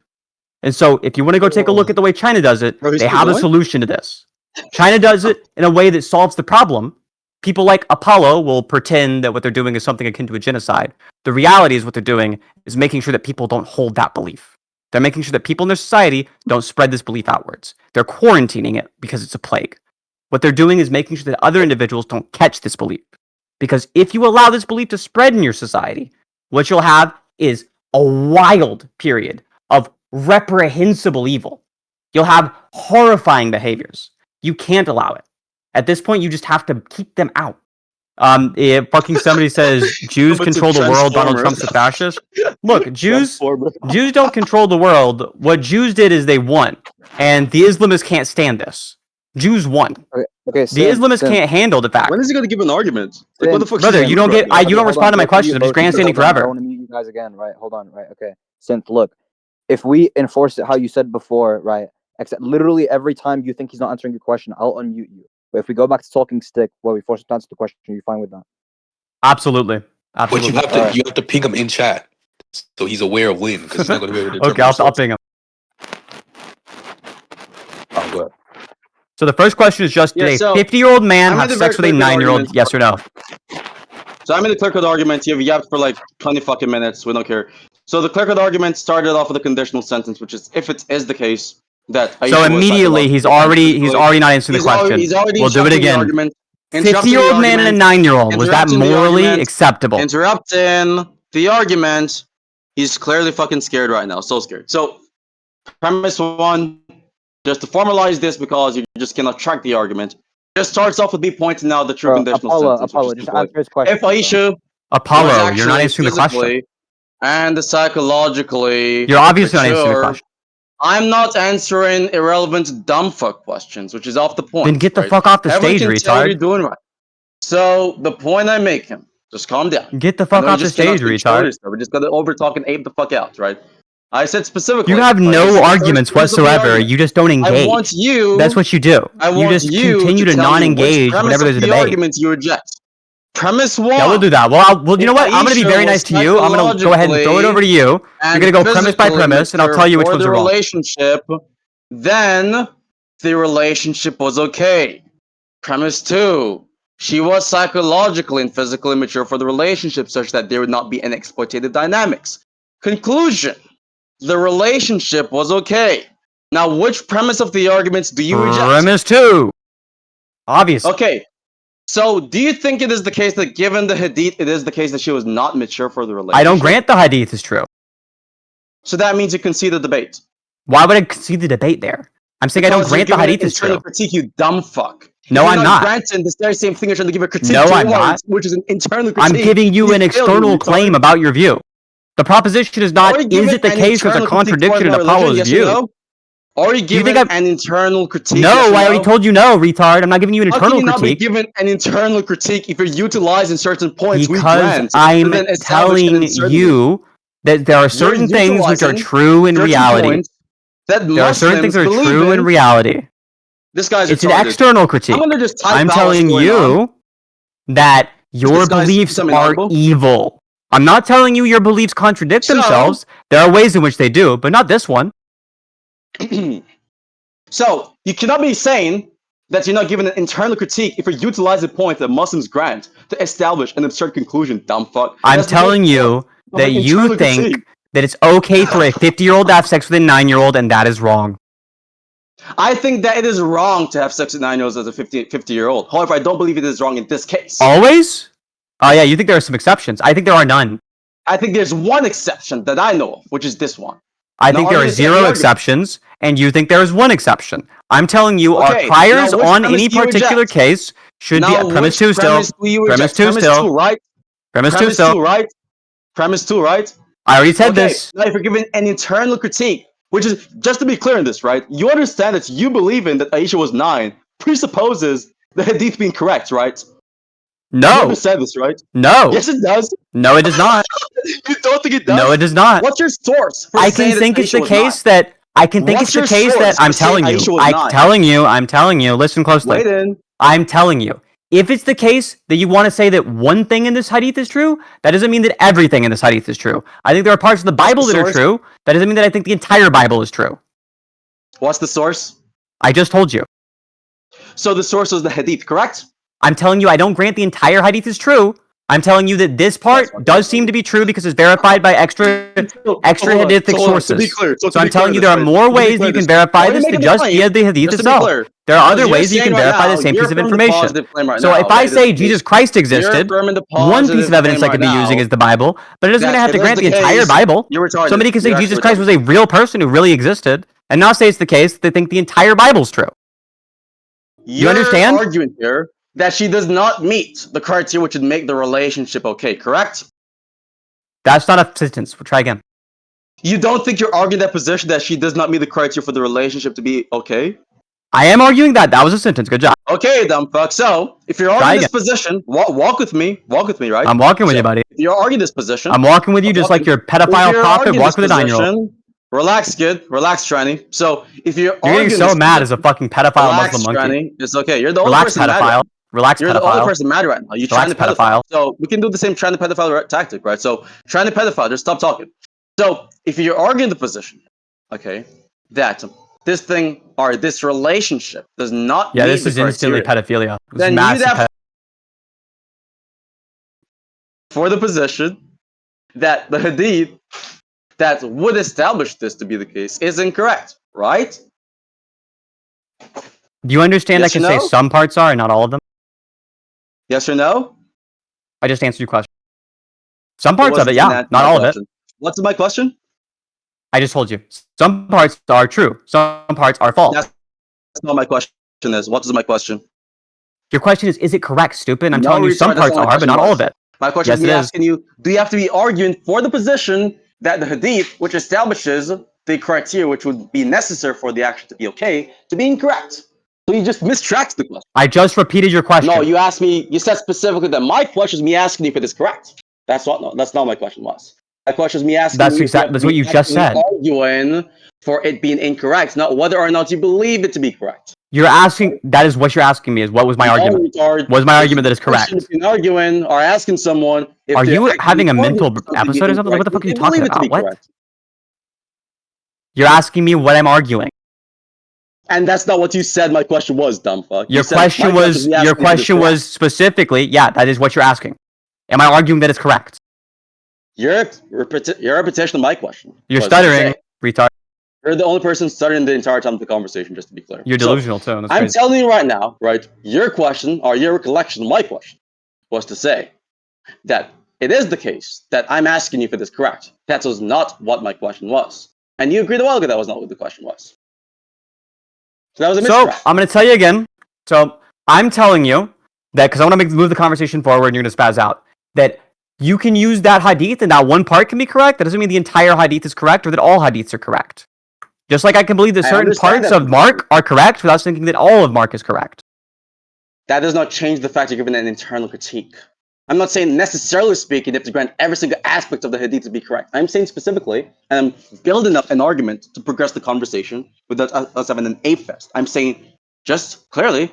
And so if you want to go take a look at the way China does it, they have a solution to this. China does it in a way that solves the problem. People like Apollo will pretend that what they're doing is something akin to a genocide. The reality is what they're doing is making sure that people don't hold that belief. They're making sure that people in their society don't spread this belief outwards. They're quarantining it because it's a plague. What they're doing is making sure that other individuals don't catch this belief. Because if you allow this belief to spread in your society, what you'll have is a wild period of reprehensible evil. You'll have horrifying behaviors. You can't allow it. At this point, you just have to keep them out. If fucking somebody says Jews control the world, Donald Trump's a fascist. Look, Jews don't control the world. What Jews did is they won, and the Islamists can't stand this. Jews won. Okay, the Islamists can't handle the fact. When is he going to give an argument? Like, what the fuck? Brother, you don't get. You don't respond to my questions. I'm just grandstanding forever. I want to mute you guys again, right? Hold on, right? Okay, Sinthe, look, if we enforce it how you said before, right? Except literally every time you think he's not answering your question, I'll unmute you. But if we go back to talking stick, where we force him to answer the question, you're fine with that? Absolutely. But you have to ping him in chat so he's aware of when, because he's not going to be able to. Okay, I'll ping him. Oh, good. So the first question is just: did a 50-year-old man have sex with a 9-year-old? Yes or no? So I'm in the clear cut argument. You've yapped for like 20 fucking minutes. We don't care. So the clear cut argument started off with a conditional sentence, which is if it is the case that. So immediately he's already not answering the question. We'll do it again. 50-year-old man and a 9-year-old. Was that morally acceptable? Interrupting the argument. He's clearly fucking scared right now. So scared. So premise one, just to formalize this because you just cannot track the argument. Just starts off with me pointing out the true conditional sentence. Apollo, just answer his question. If Aisha, Apollo, you're not answering the question. And psychologically, you're obviously not answering the question. I'm not answering irrelevant dumb fuck questions, which is off the point. Then get the fuck off the stage, retard. You're doing right. So the point I'm making, just calm down. Get the fuck off the stage, retard. We're just gonna over talk and ape the fuck out, right? I said specifically. You have no arguments whatsoever. You just don't engage. I want you. That's what you do. You just continue to non-engage whenever there's a debate. Arguments you reject. Premise one. Yeah, we'll do that. Well, you know what? I'm going to be very nice to you. I'm going to go ahead and throw it over to you. You're going to go premise by premise, and I'll tell you which ones are wrong. Relationship, then the relationship was okay. Premise two. She was psychologically and physically mature for the relationship such that there would not be any exploitative dynamics. Conclusion. The relationship was okay. Now, which premise of the arguments do you reject? Premise two. Obviously. Okay. So, do you think it is the case that given the hadith, it is the case that she was not mature for the relationship? I don't grant the hadith is true. So that means you concede the debate. Why would I concede the debate there? I'm saying I don't grant the hadith is true. Critique, you dumb fuck. No, I'm not. Granting the very same thing you're trying to give a critique. No, I'm not. Which is an internal critique. I'm giving you an external claim about your view. The proposition is not, is it the case there's a contradiction in Apollo's view? Are you giving an internal critique? No, I already told you no, retard. I'm not giving you an internal critique. How can you not be given an internal critique if you're utilizing certain points? Because I'm telling you that there are certain things which are true in reality. There are certain things that are true in reality. This guy's It's retarded. an external critique. I'm gonna just type I'm out telling what's going you that your beliefs are evil. I'm not telling you your beliefs contradict themselves. There are ways in which they do, but not this one. So you cannot be saying that you're not giving an internal critique if you utilize the point that Muslims grant to establish an absurd conclusion, dumb fuck. I'm telling you that you think that it's okay for a 50-year-old to have sex with a 9-year-old, and that is wrong. I think that it is wrong to have sex with 9-year-olds as a 50-year-old. However, I don't believe it is wrong in this case. Always? Oh yeah, you think there are some exceptions. I think there are none. I think there's one exception that I know of, which is this one. I think there are 0 exceptions, and you think there is 1 exception. I'm telling you, our priors on any particular case should be premise 2 still. Premise 2 still. Right? Premise 2 still. Right? Premise 2, right? I already said this. Now, if you're giving an internal critique, which is, just to be clear in this, right? You understand that you believing that Aisha was 9 presupposes the hadith being correct, right? No. You understand this, right? No. Yes, it does. No, it does not. You don't think it does? No, it does not. What's your source for I can think it's the case that I'm telling you, listen closely. Wait in. I'm telling you. If it's the case that you want to say that one thing in this hadith is true, that doesn't mean that everything in this hadith is true. I think there are parts of the Bible that are true. That doesn't mean that I think the entire Bible is true. What's the source? I just told you. So the source is the hadith, correct? I'm telling you I don't grant the entire hadith is true. I'm telling you that this part does seem to be true because it's verified by extra hadithic sources. So I'm telling you there are more ways that you can verify this than just via the hadith itself. There are other ways you can verify the same piece of information. So if I say Jesus Christ existed, one piece of evidence I could be using is the Bible, but it doesn't mean I have to grant the entire Bible. Somebody can say Jesus Christ was a real person who really existed, and not say it's the case that they think the entire Bible's true. You understand? You're arguing here that she does not meet the criteria which would make the relationship okay, correct? That's not a sentence. We'll try again. You don't think you're arguing that position that she does not meet the criteria for the relationship to be okay? I am arguing that. That was a sentence. Good job. Okay, dumb fuck. So, if you're arguing this position, walk with me. Walk with me, right? I'm walking with you, buddy. If you're arguing this position, I'm walking with you just like your pedophile prophet walked with a 9-year-old. Relax, kid. Relax, Tranny. So, if you're getting so mad as a fucking pedophile Muslim monkey. It's okay. You're the only person pedophile. Relax, You're pedophile. the only person mad right now. You're trying to pedophile. So we can do the same trying to pedophile tactic, right? So trying to pedophile, just stop talking. So if you're arguing the position, okay, that this thing or this relationship does not meet this is instantly pedophilia. Then you'd have for the position that the hadith that would establish this to be the case is incorrect, right? Do you understand I can say some parts are and not all of them? Yes or no? I just answered your question. Some parts of it, yeah. Not all of it. What's my question? I just told you. Some parts are true. Some parts are false. That's not my question. What is my question? Your question is it correct, stupid? I'm telling you some parts are, but not all of it. My question is asking you, do you have to be arguing for the position that the hadith, which establishes the criteria which would be necessary for the action to be okay, to be incorrect? So you just mistracked the question. I just repeated your question. No, you asked me. You said specifically that my question is me asking you if it is correct. That's not my question was. My question is me asking. That's what you just said. Arguing for it being incorrect, not whether or not you believe it to be correct. You're asking. That is what you're asking me. Is what was my argument? Was my argument that is correct? Arguing or asking someone. Are you having a mental episode or something? What the fuck are you talking about? What? You're asking me what I'm arguing. And that's not what you said my question was, dumb fuck. Your question was specifically, yeah, that is what you're asking. Am I arguing that it's correct? You're a repetition of my question. You're stuttering, retard. You're the only person stuttering the entire time of the conversation, just to be clear. You're delusional too. I'm telling you right now, right, your question, or your recollection of my question, was to say that it is the case that I'm asking you for this correct. That was not what my question was. And you agreed a while ago that was not what the question was. So that was a mistrack. So I'm going to tell you again. So I'm telling you that because I want to move the conversation forward and you're going to spaz out, that you can use that hadith and that one part can be correct. That doesn't mean the entire hadith is correct or that all hadiths are correct. Just like I can believe that certain parts of Mark are correct without thinking that all of Mark is correct. That does not change the fact you're giving an internal critique. I'm not saying necessarily speaking you have to grant every single aspect of the hadith to be correct. I'm saying specifically, and I'm building up an argument to progress the conversation without us having an A fest. I'm saying just clearly,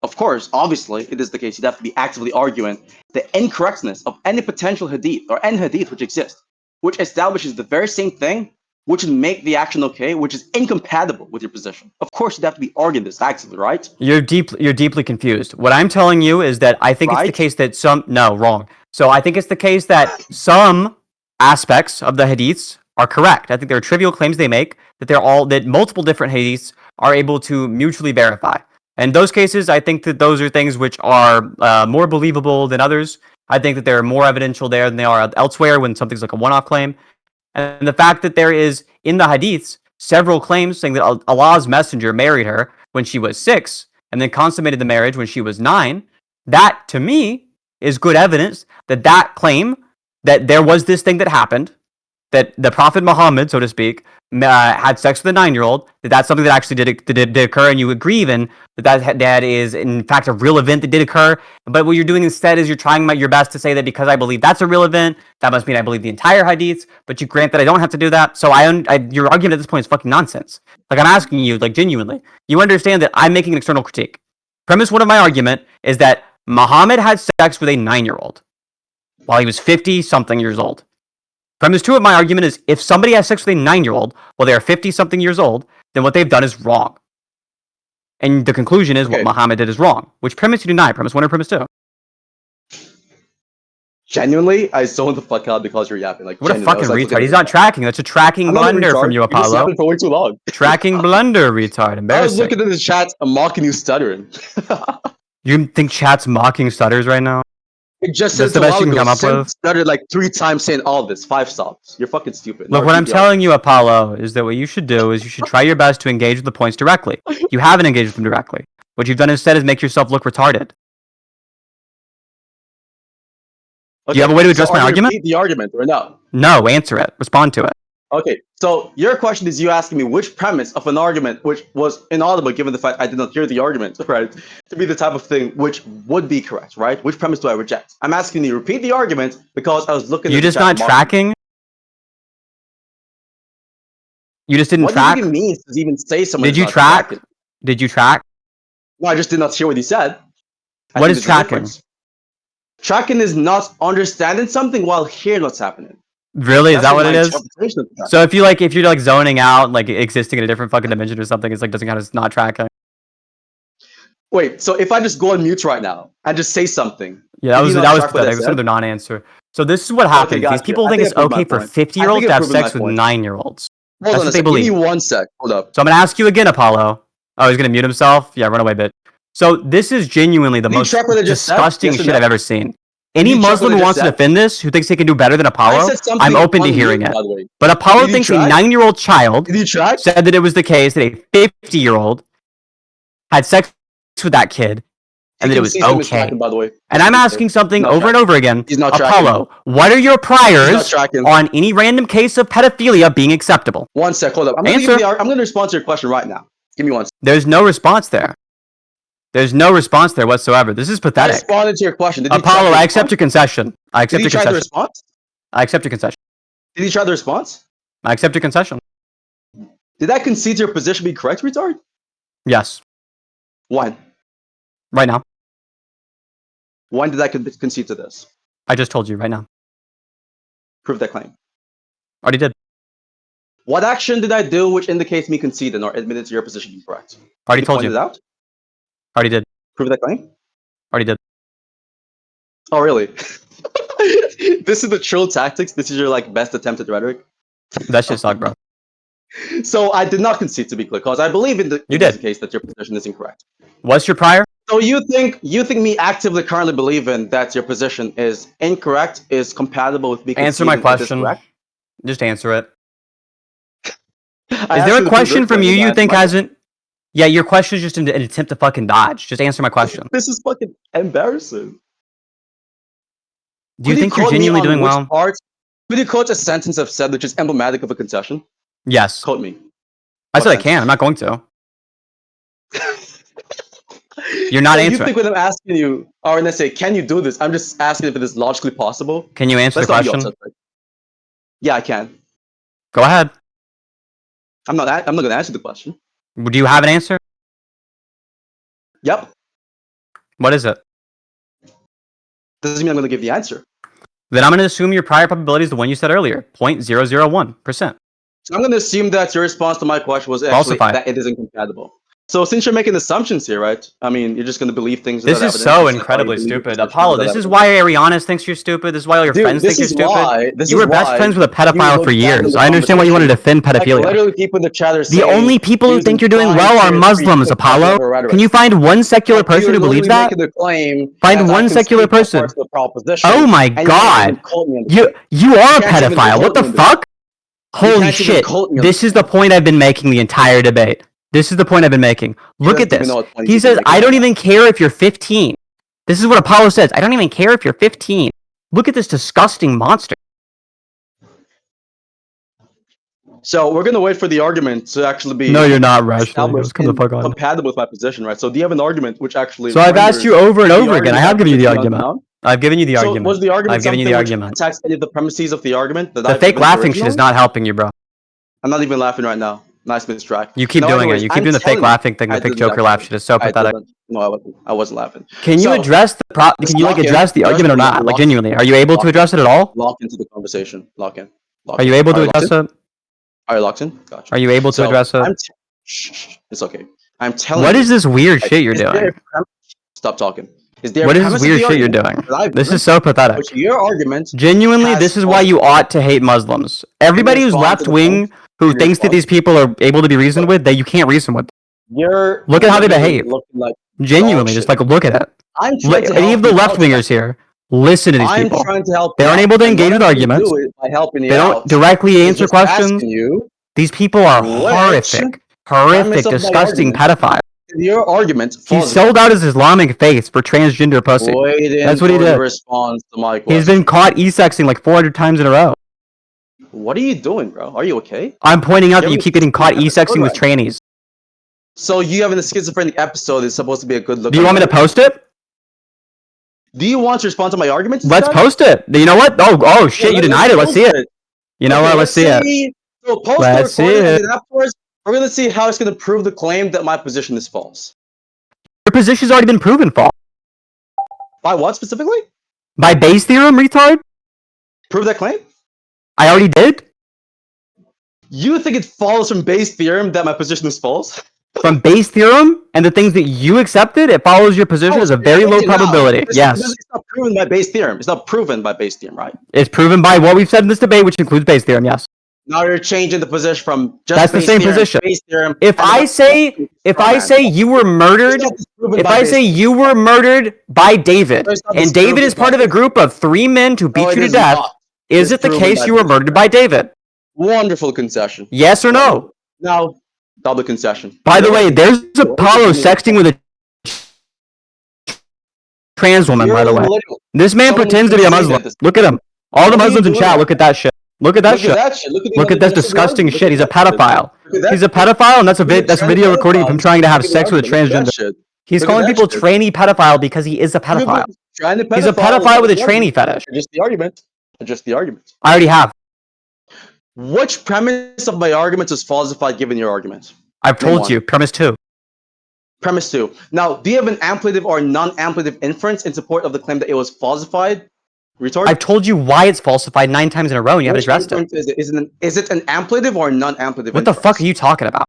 of course, obviously, it is the case. You'd have to be actively arguing the incorrectness of any potential hadith or any hadith which exists, which establishes the very same thing, which would make the action okay, which is incompatible with your position. Of course, you'd have to be arguing this actively, right? You're deeply confused. What I'm telling you is that I think it's the case that wrong. So I think it's the case that some aspects of the hadiths are correct. I think there are trivial claims they make that multiple different hadiths are able to mutually verify. In those cases, I think that those are things which are more believable than others. I think that they're more evidential there than they are elsewhere when something's like a one-off claim. And the fact that there is, in the hadiths, several claims saying that Allah's messenger married her when she was 6 and then consummated the marriage when she was 9, that, to me, is good evidence that claim, that there was this thing that happened, that the Prophet Muhammad, so to speak, had sex with a 9-year-old, that's something that actually did occur, and you agree even that is, in fact, a real event that did occur. But what you're doing instead is you're trying your best to say that because I believe that's a real event, that must mean I believe the entire hadiths, but you grant that I don't have to do that. So your argument at this point is fucking nonsense. Like, I'm asking you, like, genuinely, you understand that I'm making an external critique. Premise 1 of my argument is that Muhammad had sex with a 9-year-old while he was 50-something years old. Premise 2 of my argument is if somebody has sex with a 9-year-old while they are 50-something years old, then what they've done is wrong. And the conclusion is what Muhammad did is wrong. Which premise you deny? Premise 1 or premise 2? Genuinely, I zoned the fuck out because you're yapping. Like, what a fucking retard. He's not tracking. That's a tracking blunder from you, Apollo. You're yapping for way too long. Tracking blunder, retard. Embarrassing. I was looking at the chat, I'm mocking you stuttering. You think chat's mocking stutters right now? It just says the best you can come up with. Stuttered like 3 times saying all this, 5 stops. You're fucking stupid. Look, what I'm telling you, Apollo, is that what you should do is you should try your best to engage with the points directly. You haven't engaged with them directly. What you've done instead is make yourself look retarded. Okay, do you have a way to address my argument? Repeat the argument or no? No, answer it. Respond to it. Okay, so your question is you asking me which premise of an argument which was inaudible given the fact I did not hear the argument, right, to be the type of thing which would be correct, right? Which premise do I reject? I'm asking you to repeat the argument because I was looking at you just not tracking? You just didn't track? What do you mean to even say something? Did you track? Did you track? No, I just did not hear what you said. What is tracking? Tracking is not understanding something while hearing what's happening. Really? Is that what it is? So if you're zoning out, like existing in a different fucking dimension or something, it's like doesn't count as not tracking. Wait, so if I just go on mute right now and just say something. Yeah, that was pathetic. That was another non-answer. So this is what happens. These people think it's okay for 50-year-olds to have sex with 9-year-olds. That's what they believe. Give me 1 sec. Hold up. So I'm gonna ask you again, Apollo. Oh, he's gonna mute himself? Yeah, run away, bitch. So this is genuinely the most disgusting shit I've ever seen. Any Muslim who wants to defend this, who thinks they can do better than Apollo, I'm open to hearing it. But Apollo thinks a 9-year-old child said that it was the case that a 50-year-old had sex with that kid and that it was okay. And I'm asking something over and over again. Apollo, what are your priors on any random case of pedophilia being acceptable? 1 sec, hold up. I'm going to respond to your question right now. Give me 1 sec. There's no response there. There's no response there whatsoever. This is pathetic. I responded to your question. Apollo, I accept your concession. I accept your concession. Did you try the response? I accept your concession. Did you try the response? I accept your concession. Did that concede your position be correct, retard? Yes. When? Right now. When did I concede to this? I just told you right now. Prove that claim. Already did. What action did I do which indicates me conceding or admitted to your position being correct? Already told you. It out? Already did. Prove that claim? Already did. Oh, really? This is the troll tactics? This is your best attempt at rhetoric? That shit sucked, bro. So I did not concede, to be clear, because I believe in the case that your position is incorrect. What's your prior? So you think me actively currently believing that your position is incorrect is compatible with me conceding? Answer my question. Just answer it. Is there a question from you think hasn't? Yeah, your question is just an attempt to fucking dodge. Just answer my question. This is fucking embarrassing. Do you think you're genuinely doing well? Could you quote a sentence I've said which is emblematic of a concession? Yes. Quote me. I said I can. I'm not going to. You're not So answering. You think when I'm asking you, or when I say, can you do this? I'm just asking if it is logically possible. Can you answer the question? Yeah, I can. Go ahead. I'm not going to answer the question. Do you have an answer? Yep. What is it? Doesn't mean I'm going to give the answer. Then I'm going to assume your prior probability is the one you said earlier, 0.001%. So I'm going to assume that your response to my question was actually Falsified. that it is incompatible. So since you're making assumptions here, right? I mean, you're just going to believe things. This is so incredibly stupid. Apollo, this is why Arianas thinks you're stupid. This is why all your friends think you're stupid. You were best friends with a pedophile for years. I understand why you want to defend pedophilia. Literally, people in the chat are the only people who think you're doing well are Muslims, Apollo. Can you find one secular person who believes that? Find one secular person. Oh my god. You are a pedophile. What the fuck? Holy shit. This is the point I've been making the entire debate. This is the point I've been making. Look at this. He says, I don't even care if you're 15. This is what Apollo says. I don't even care if you're 15. Look at this disgusting monster. So we're gonna wait for the argument to actually be. No, you're not rational. Come the fuck on. Compatible with my position, right? So do you have an argument which actually? So I've asked you over and over again. I have given you the argument. I've given you the argument. Was the argument I've given you the argument. Attacks any of the premises of the argument? The fake laughing shit is not helping you, bro. I'm not even laughing right now. Nice mistrack. You keep doing it. You keep doing the fake laughing thing. The fake Joker laugh shit is so pathetic. No, I wasn't laughing. Can you address the Can you address the argument or not? Like genuinely, are you able to address it at all? Lock into the conversation. Lock in. Are you able to address it? Are you locked in? Gotcha. Are you able to address it? It's okay. I'm telling you. What is this weird shit you're doing? Stop talking. What is this weird shit you're doing? This is so pathetic. Your argument. Genuinely, this is why you ought to hate Muslims. Everybody who's left wing who thinks that these people are able to be reasoned with, that you can't reason with. Look at how they behave. Genuinely, just like look at it. Any of the left wingers here, listen to these people. They aren't able to engage with arguments. They don't directly answer questions. These people are horrific, disgusting pedophiles. Your argument. He sold out his Islamic faith for transgender pussy. That's what he did. He's been caught e-sexing like 400 times in a row. What are you doing, bro? Are you okay? I'm pointing out that you keep getting caught e-sexing with trannies. So you having a schizophrenic episode is supposed to be a good look. Do you want me to post it? Do you want to respond to my argument? Let's post it. You know what? Oh shit, you denied it. Let's see it. You know what? Let's see it. So post let's see it. Afterwards, we're going to see how it's going to prove the claim that my position is false. Your position's already been proven false. By what specifically? By Bayes' theorem, retard? Prove that claim? I already did. You think it follows from Bayes' theorem that my position is false? From Bayes' theorem and the things that you accepted, it follows your position as a very low probability. Yes. It's not proven by Bayes' theorem. It's not proven by Bayes' theorem, right? It's proven by what we've said in this debate, which includes Bayes' theorem, yes. Now you're changing the position from just that's the same position. If I say you were murdered, if I say you were murdered by David, and David is part of a group of 3 men who beat you to death, is it the case you were murdered by David? Wonderful concession. Yes or no? No. Double concession. By the way, there's Apollo sexting with a trans woman, by the way. This man pretends to be a Muslim. Look at him. All the Muslims in chat, look at that shit. Look at that shit. Look at this disgusting shit. He's a pedophile. He's a pedophile, and that's a video recording of him trying to have sex with a transgender. He's calling people tranny pedophile because he is a pedophile. He's a pedophile with a tranny fetish. Just the argument. Just the argument. I already have. Which premise of my argument is falsified given your argument? I've told you. Premise 2. Premise 2. Now, do you have an amplitive or non-amplitive inference in support of the claim that it was falsified? Retard? I've told you why it's falsified 9 times in a row and you haven't addressed it. Is it an amplitive or a non-amplitive What inference? The fuck are you talking about?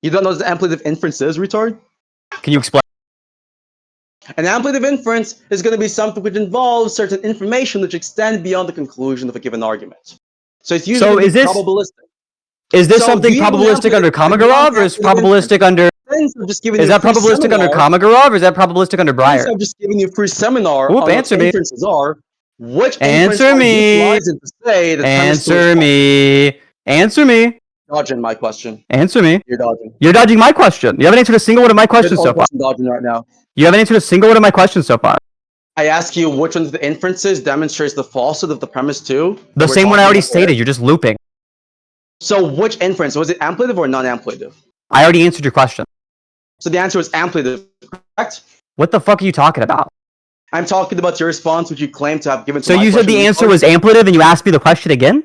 You don't know what the amplitive inference is, retard? Can you explain? An amplitive inference is going to be something which involves certain information which extend beyond the conclusion of a given argument. So it's usually probabilistic. Is this something probabilistic under Kolmogorov, or is probabilistic under? Is that probabilistic under Kolmogorov, or is that probabilistic under Breyer? I'm just giving you a free seminar. Oop, answer me. Inferences are. Which answer me? Answer me. Answer me. Dodging my question. Answer me. You're dodging. You're dodging my question. You haven't answered a single one of my questions so far. Dodging right now. You haven't answered a single one of my questions so far. I ask you which one of the inferences demonstrates the falsehood of the premise 2. The same one I already stated. You're just looping. So which inference? Was it amplitive or non-amplitive? I already answered your question. So the answer is amplitude, correct? What the fuck are you talking about? I'm talking about your response, which you claim to have given to So my you said question the answer before. was amplitude, and you asked me the question again?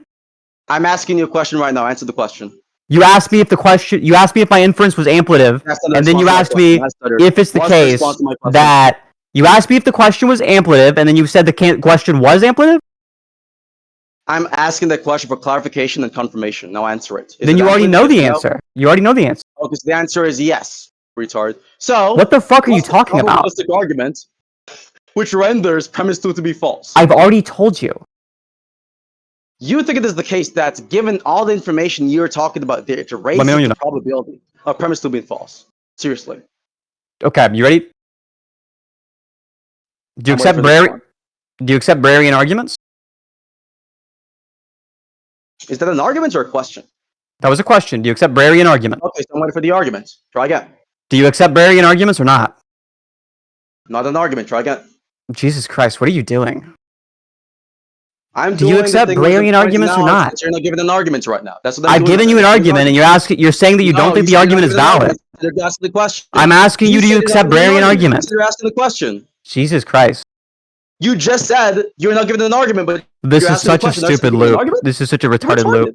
I'm asking you a question right now. Answer the question. You asked me if my inference was amplitude, and then you asked me if it's the case that you asked me if the question was amplitude, and then you said the question was amplitude? I'm asking that question for clarification and confirmation. Now answer it. Then you already know the answer. You already know the answer. Okay, so the answer is yes, retard. So what the fuck are you talking about? Probabilistic argument, which renders premise 2 to be false. I've already told you. You think it is the case that given all the information you're talking about there, it raises the probability of premise 2 being false. Seriously. Okay, you ready? Do you accept Brerian arguments? Is that an argument or a question? That was a question. Do you accept Brerian argument? Okay, so I'm waiting for the argument. Try again. Do you accept Brerian arguments or not? Not an argument. Try again. Jesus Christ, what are you doing? Do you accept Brerian arguments or not? You're not giving an argument right now. That's what I've given you an argument, and you're saying that you don't think the argument is valid. You're asking the question. I'm asking you, do you accept Brerian arguments? You're asking the question. Jesus Christ. You just said you're not giving an argument, but this is such a stupid loop. This is such a retarded loop.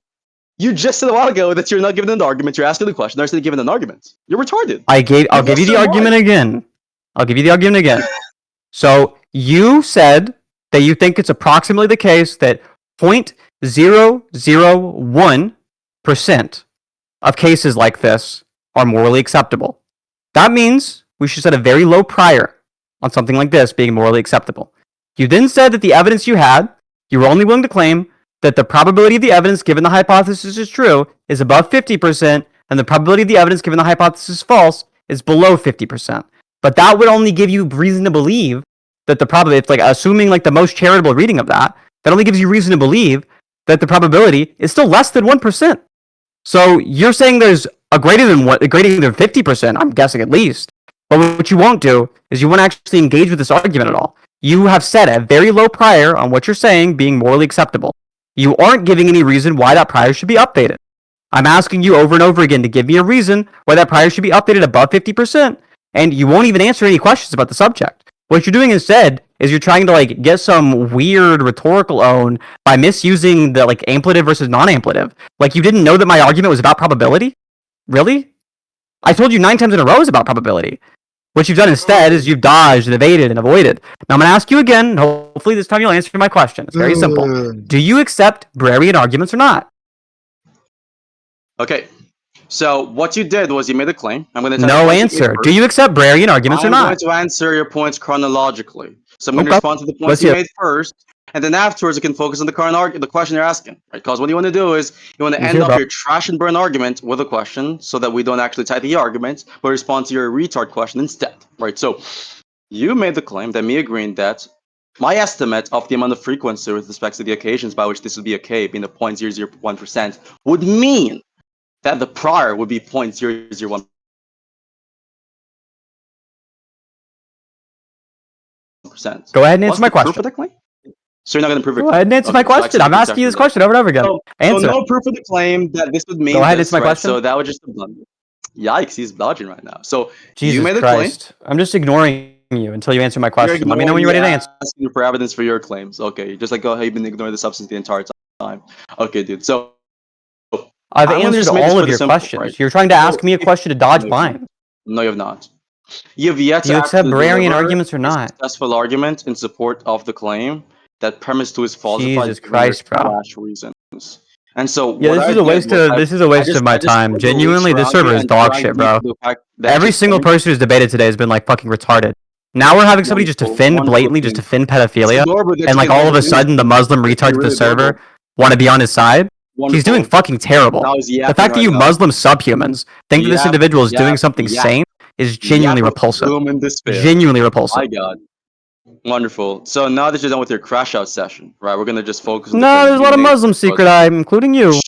You just said a while ago that you're not giving an argument. You're asking the question. They're still giving an argument. You're retarded. I'll give you the argument again. I'll give you the argument again. So you said that you think it's approximately the case that 0.001% of cases like this are morally acceptable. That means we should set a very low prior on something like this being morally acceptable. You then said that the evidence you had, you were only willing to claim that the probability of the evidence given the hypothesis is true is above 50%, and the probability of the evidence given the hypothesis is false is below 50%. But that would only give you reason to believe that the probability, it's like assuming like the most charitable reading of that only gives you reason to believe that the probability is still less than 1%. So you're saying there's a greater than 50%, I'm guessing at least. But what you won't do is you won't actually engage with this argument at all. You have set a very low prior on what you're saying being morally acceptable. You aren't giving any reason why that prior should be updated. I'm asking you over and over again to give me a reason why that prior should be updated above 50%, and you won't even answer any questions about the subject. What you're doing instead is you're trying to like get some weird rhetorical own by misusing the like amplitude versus non-amplitude. Like you didn't know that my argument was about probability? Really? I told you 9 times in a row it was about probability. What you've done instead is you've dodged and evaded and avoided. Now I'm going to ask you again, and hopefully this time you'll answer my question. It's very simple. Do you accept Brerian arguments or not? Okay. So what you did was you made a claim. I'm going to no answer. Do you accept Brerian arguments or not? I'm going to answer your points chronologically. So I'm going to respond to the points you made first, and then afterwards you can focus on the question you're asking. Right? Because what you want to do is you want to end up your trash and burn argument with a question, so that we don't actually type the argument, but respond to your retard question instead. Right? So you made the claim that me agreeing that my estimate of the amount of frequency with respect to the occasions by which this would be okay, being the 0.001%, would mean that the prior would be 0.001%. Go ahead and answer my question. So you're not going to prove it? Go ahead and answer my question. I'm asking you this question over and over again. Answer. So no proof of the claim that this would mean. Go ahead and answer my question. So that was just a blunder. Yikes, he's dodging right now. So Jesus you made a Christ. I'm just ignoring you until you answer my question. Let me know when you're ready to answer. Asking you for evidence for your claims. Okay, just like go ahead, you've been ignoring the substance the entire time. Okay, dude. So I've answered all of your questions. Right? You're trying to ask me a question to dodge mine. No, you have not. You have yet to accept Brerian arguments or not? Successful argument in support of the claim that premise 2 is falsified. Jesus Christ, bro. Reasons. And so yeah, this is a waste of my time. Genuinely, this server is dog shit, bro. Every single person who's debated today has been like fucking retarded. Now we're having somebody just defend blatantly, just defend pedophilia, and like all of a sudden the Muslim retards of the server want to be on his side. He's doing fucking terrible. The fact that you Muslim subhumans think that this individual is doing something sane is genuinely repulsive. Genuinely repulsive. My God. Wonderful. So now that you're done with your crash out session, right, we're gonna just focus. No, there's a lot of Muslim secret eye, including you.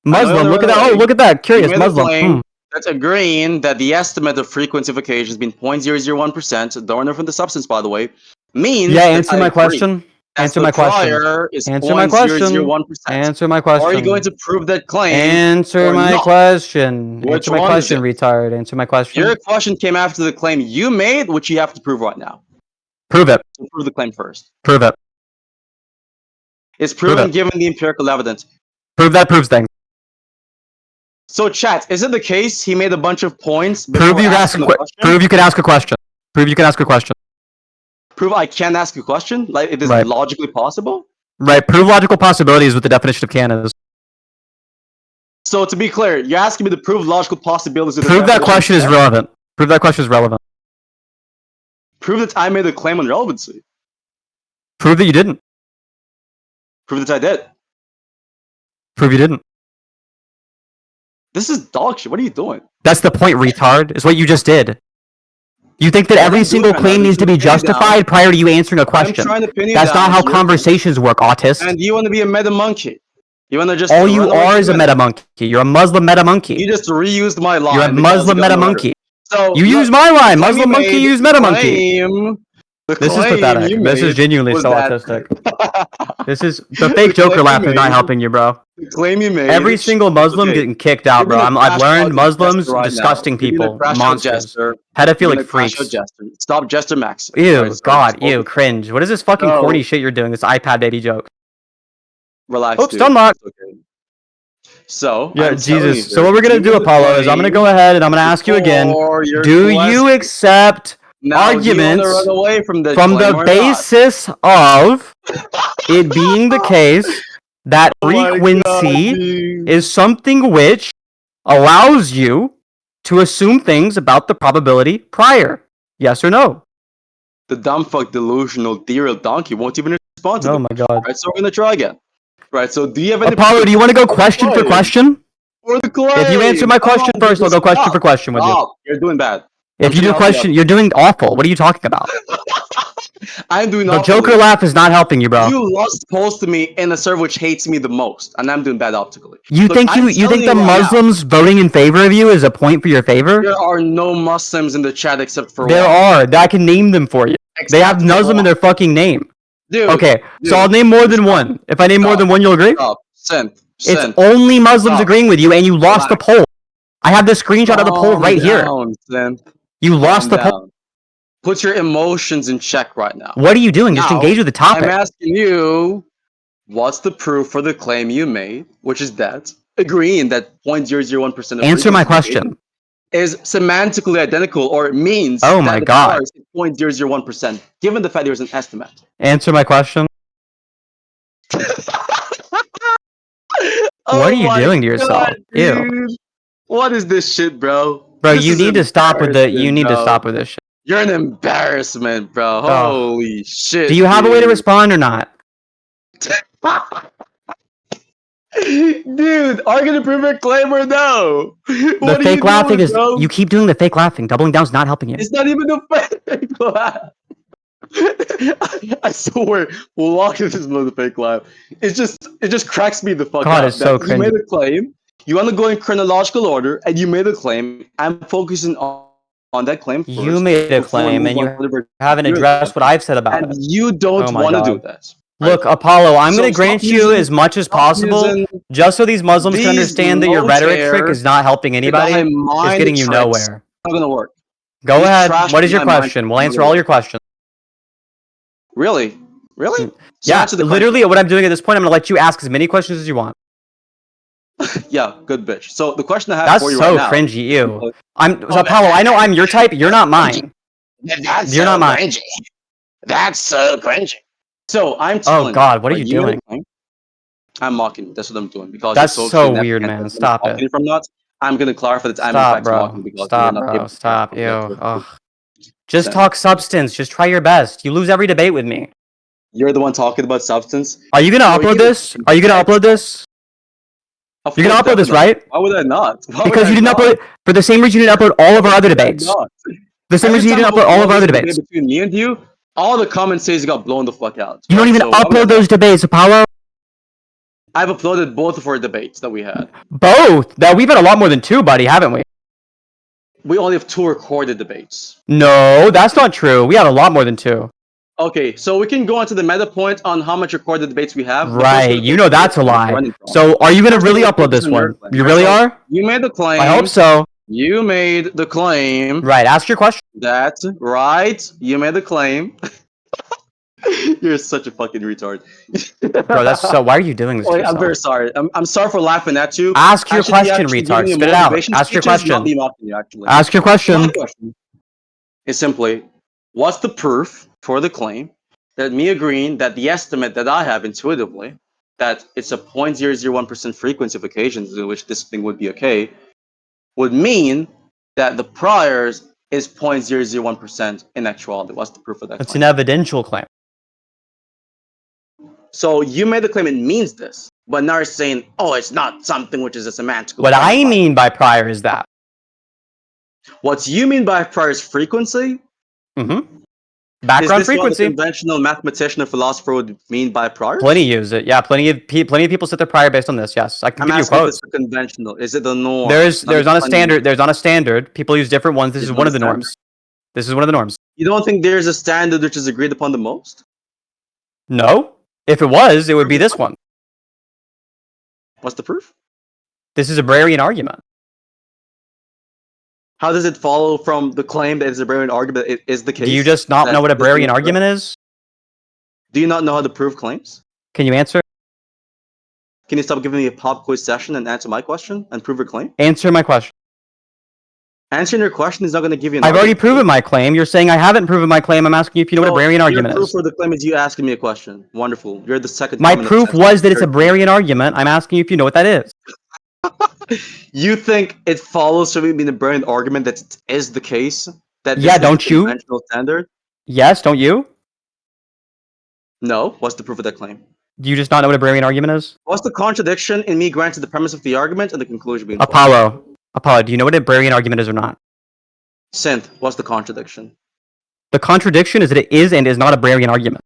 Muslim, look at that. Oh, look at that. Curious Muslim. That's agreeing that the estimate of frequency of occasions being 0.001%, don't know from the substance, by the way, means. Yeah, answer my question. Answer my question. Answer my question. Answer my question. Are you going to prove that claim? Answer my question. Answer my question, retard. Answer my question. Your question came after the claim you made, which you have to prove right now. Prove it. So prove the claim first. Prove it. It's proven given the empirical evidence. Prove that proves things. So, chat, is it the case he made a bunch of points? Prove you can ask a question. Prove you can ask a question. Prove you can ask a question. Prove I can ask a question? Like it is logically possible? Right. Prove logical possibility is what the definition of can is. So to be clear, you're asking me to prove logical possibilities. Prove that question is relevant. Prove that question is relevant. Prove that I made a claim on relevancy. Prove that you didn't. Prove that I did. Prove you didn't. This is dog shit. What are you doing? That's the point, retard. Is what you just did. You think that every single claim needs to be justified prior to you answering a question. That's not how conversations work, autist. And you want to be a meta monkey. You want to just all you are is a meta monkey. You're a Muslim meta monkey. You just reused my line. You're a Muslim meta monkey. So you use my line. Muslim monkey use meta monkey. This is pathetic. This is genuinely so autistic. This is the fake Joker laugh is not helping you, bro. The claim you made. Every single Muslim getting kicked out, bro. I've learned Muslims disgusting people, monsters, pedophilic freaks. Stop jester max. Ew, God, ew, cringe. What is this fucking corny shit you're doing? This iPad baby joke. Relax. Oops, don't mock. So yeah, Jesus. So what we're gonna do, Apollo, is I'm gonna go ahead and I'm gonna ask you again. Do you accept arguments from the basis of it being the case that frequency is something which allows you to assume things about the probability prior? Yes or no? The dumb fuck delusional dear donkey won't even respond to Oh my god. Right, so we're gonna try again. Right, so do you have any Apollo, do you want to go question for question? For the claim. If you answer my question first, I'll go question for question with you. You're doing bad. If you do question, you're doing awful. What are you talking about? I'm doing awful. The Joker laugh is not helping you, bro. You lost polls to me in a server which hates me the most, and I'm doing bad optically. You think the Muslims voting in favor of you is a point for your favor? There are no Muslims in the chat except for there are. I can name them for you. They have Muslim in their fucking name. Dude, okay, so I'll name more than one. If I name more than one, you'll agree? Sinthe. It's only Muslims agreeing with you, and you lost the poll. I have the screenshot of the poll right here. You lost the poll. Put your emotions in check right now. What are you doing? Just engage with the topic. I'm asking you, what's the proof for the claim you made, which is that agreeing that 0.001% of answer my question is semantically identical, or it means oh my god 0.001%, given the fact there's an estimate. Answer my question. What are you doing to yourself? Ew. What is this shit, bro? Bro, you need to stop with the. You need to stop with this shit. You're an embarrassment, bro. Holy shit. Do you have a way to respond or not? Dude, are you gonna prove your claim or no? The fake laughing is. You keep doing the fake laughing. Doubling down is not helping you. It's not even a fake laugh. I swear, we'll walk into this another fake laugh. It just cracks me the fuck God, up. it's so cringy. You made a claim. You want to go in chronological order, and you made a claim. I'm focusing on that claim first. You made a claim, and you haven't addressed what I've said about it. And you don't want to do that. Look, Apollo, I'm going to grant you as much as possible, just so these Muslims can understand that your rhetoric trick is not helping anybody. It's getting you nowhere. Not going to work. Go ahead. What is your question? We'll answer all your questions. Really? Really? Yeah, literally what I'm doing at this point, I'm going to let you ask as many questions as you want. Yeah, good bitch. So the question I have for you right now. That's so cringy, you. Apollo, I know I'm your type, you're not mine. You're not mine. Cringy. That's so cringy. So I'm telling oh god, what are you doing? I'm mocking. That's what I'm doing because that's so weird, man. Stop it. From that, I'm gonna clarify that I'm in fact mocking because Stop, ew. Ugh. Just talk substance. Just try your best. You lose every debate with me. You're the one talking about substance. Are you gonna upload this? Are you gonna upload this? You're gonna upload this, right? Why would I not? Because you didn't upload for the same reason you didn't upload all of our other debates. The same reason you didn't upload all of our other debates. Between me and you, all the comments say you got blown the fuck out. You don't even upload those debates, Apollo. I've uploaded both of our debates that we had. Both? That we've had a lot more than 2, buddy, haven't we? We only have 2 recorded debates. No, that's not true. We have a lot more than 2. Okay, so we can go on to the meta point on how much recorded debates we have. Right, you know that's a lie. So are you going to really upload this one? You really are? You made the claim. I hope so. You made the claim. Right, ask your question. That's right. You made the claim. You're such a fucking retard. Bro, that's so... Why are you doing this to yourself? I'm very sorry. I'm sorry for laughing at you. Ask your question, retard. Spit it out. Ask your question. Ask your question. My question is simply, what's the proof for the claim that me agreeing that the estimate that I have intuitively, that it's a 0.001% frequency of occasions in which this thing would be okay, would mean that the priors is 0.001% in actuality? What's the proof of that It's claim? an evidential claim. So you made the claim it means this, but now you're saying, oh, it's not something which is a semantic. What I mean by prior is that. What you mean by prior is frequency? Mm-hmm. Background frequency. What a conventional mathematician or philosopher would mean by prior? Plenty use it. Yeah, plenty of people set their prior based on this. Yes, I can give you quotes. If it's conventional. Is it the norm? There's not a standard. There's not a standard. People use different ones. This is one of the norms. This is one of the norms. You don't think there's a standard which is agreed upon the most? No. If it was, it would be this one. What's the proof? This is a Brerian argument. How does it follow from the claim that it's a Brerian argument that it is the case? Do you just not know what a Brerian argument is? Do you not know how to prove claims? Can you answer? Can you stop giving me a pop quiz session and answer my question and prove your claim? Answer my question. Answering your question is not going to give you an I've already proven my claim. You're saying I haven't proven my claim. I'm asking you if you know what a Brerian argument is. Your proof for the claim is you asking me a question. Wonderful. You're the second. My proof was that it's a Brerian argument. I'm asking you if you know what that is. You think it follows from it being a Brerian argument that it is the case? That yeah, don't you? Conventional standard? Yes, don't you? No. What's the proof of that claim? Do you just not know what a Brerian argument is? What's the contradiction in me granting the premise of the argument and the conclusion being Apollo, do you know what a Brerian argument is or not? Sinthe, what's the contradiction? The contradiction is that it is and is not a Brerian argument.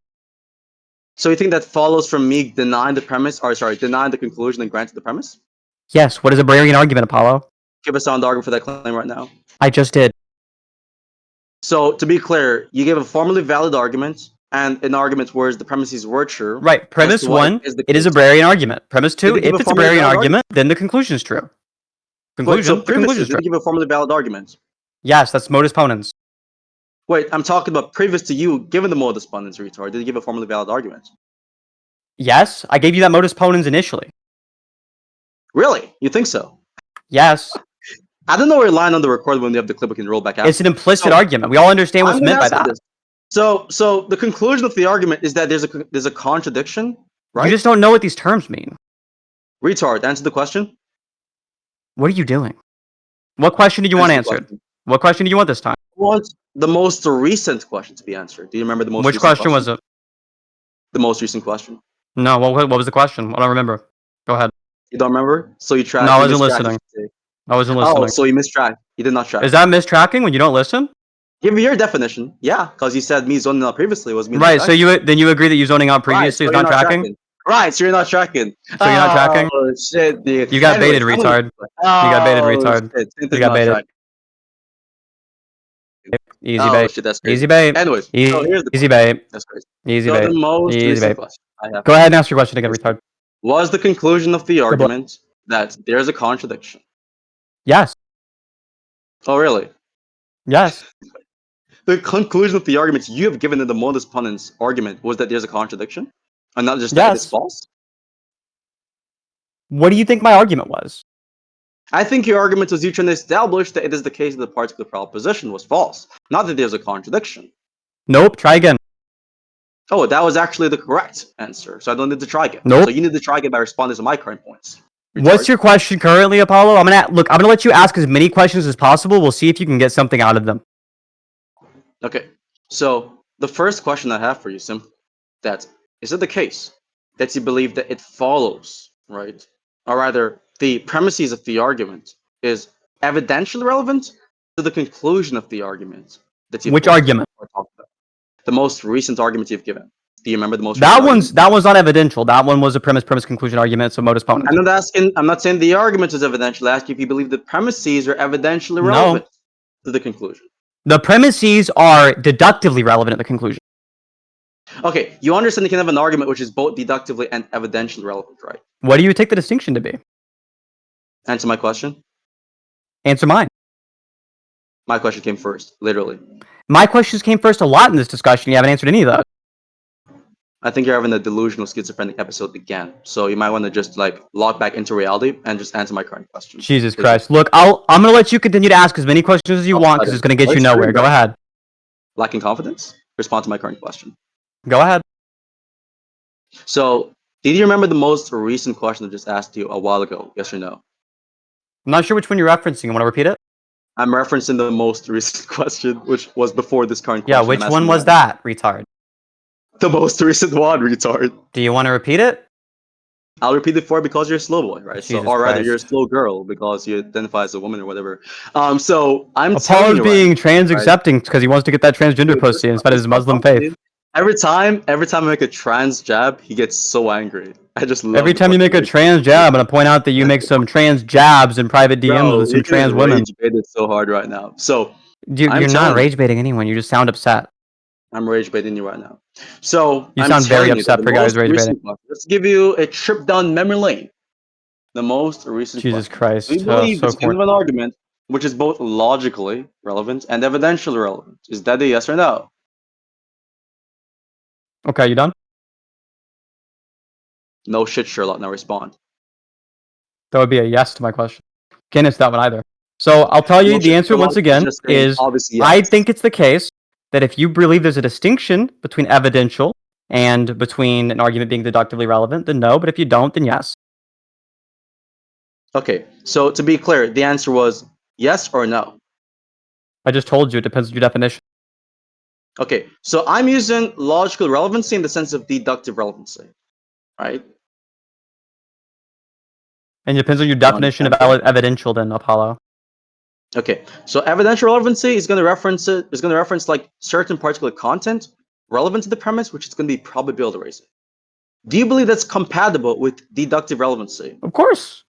So you think that follows from me denying the premise, or sorry, denying the conclusion and granting the premise? Yes, what is a Brerian argument, Apollo? Give a sound argument for that claim right now. I just did. So, to be clear, you gave a formally valid argument, and an argument where the premises were true. Right, premise one, it is a Brerian argument. Premise two, if it's a Brerian argument, then the conclusion is true. Conclusion, Wait, so previously, did you give a formally valid argument? Yes, that's modus ponens. Wait, I'm talking about previous to you giving the modus ponens, retard. Did you give a formally valid argument? Yes, I gave you that modus ponens initially. Really? You think so? Yes. I don't know where you're lying on the record when we have the clip we can roll back out. It's an implicit argument. We all understand what's meant by that. So the conclusion of the argument is that there's a contradiction, right? You just don't know what these terms mean. Retard, answer the question. What are you doing? What question did you want answered? What question do you want this time? What's the most recent question to be answered? Do you remember the most recent question? Which question was it? The most recent question. No, what was the question? I don't remember. Go ahead. You don't remember? So you tried. No, I wasn't listening. I wasn't listening. Oh, so you mistracked. You did not track. Is that mistracking when you don't listen? Give me your definition. Yeah, because you said me zoning out previously was me. Right. So you agree that you zoning out previously is not tracking? Right. So you're not tracking. So you're not tracking? Oh shit, dude. You got baited, retard. You got baited, retard. You got baited. Easy bait. Shit, that's easy bait. Anyways, easy bait. That's crazy. Easy bait. Easy bait. Go ahead and ask your question again, retard. Was the conclusion of the argument that there's a contradiction? Yes. Oh, really? Yes. The conclusion of the argument you have given in the modus ponens argument was that there's a contradiction, and not just that it's false. What do you think my argument was? I think your argument was you trying to establish that it is the case that the particular proposition was false, not that there's a contradiction. Nope. Try again. Oh, that was actually the correct answer, so I don't need to try again. Nope. So you need to try again by responding to my current points. What's your question currently, Apollo? I'm gonna let you ask as many questions as possible. We'll see if you can get something out of them. Okay. So the first question I have for you, simply, that is it the case that you believe that it follows, right? Or rather, the premises of the argument is evidentially relevant to the conclusion of the argument that you. Which argument? The most recent argument you've given. Do you remember the most? That one's not evidential. That one was a premise conclusion argument. So modus ponens. I'm not saying the argument is evidential. I ask you if you believe the premises are evidentially relevant to the conclusion. The premises are deductively relevant to the conclusion. Okay, you understand you can have an argument which is both deductively and evidentially relevant, right? What do you take the distinction to be? Answer my question. Answer mine. My question came first, literally. My questions came first a lot in this discussion. You haven't answered any of those. I think you're having a delusional schizophrenic episode again. So you might want to just like log back into reality and just answer my current question. Jesus Christ. Look, I'm gonna let you continue to ask as many questions as you want because it's gonna get you nowhere. Go ahead. Lacking confidence? Respond to my current question. Go ahead. So, did you remember the most recent question I just asked you a while ago? Yes or no? I'm not sure which one you're referencing. You want to repeat it? I'm referencing the most recent question, which was before this current Yeah, question. which one was that, retard? The most recent one, retard. Do you want to repeat it? I'll repeat it for because you're a slow boy, right? Jesus So, or rather, Christ. you're a slow girl because you identify as a woman or whatever. So I'm Apollo's telling you, being right, trans accepting because he wants to get that transgender pussy in spite of his Muslim faith. Every time I make a trans jab, he gets so angry. I just love Every the time you make a fucking trans jab, I'm gonna point out that you make some trans jabs in private DMs Bro, with some you're trans getting women. rage baited so hard right now. So You're I'm not telling you, rage baiting anyone. You just sound upset. I'm rage baiting you right now. So You I'm sound very telling you that upset the for a guy who's most rage baiting. recent one. Let's give you a trip down memory lane. The most recent Jesus question. Do you Christ. believe So that you can corny. have an argument which is both logically relevant and evidentially relevant? Is that a yes or no? Okay, you done? No shit, Sherlock. Now respond. That would be a yes to my question. Can't answer that one either. So I'll tell you No the shit, answer Sherlock once again just saying is obviously I yes. think it's the case that if you believe there's a distinction between evidential and between an argument being deductively relevant, then no. But if you don't, then yes. Okay, so to be clear, the answer was yes or no. I just told you it depends on your definition. Okay, so I'm using logical relevancy in the sense of deductive relevancy, right? And it depends on your You definition of understand that? evidential, then Apollo. Okay, so evidential relevancy is going to reference it. Is going to reference like certain particular content relevant to the premise, which is going to be probability raising. Do you believe that's compatible with deductive relevancy? Of course.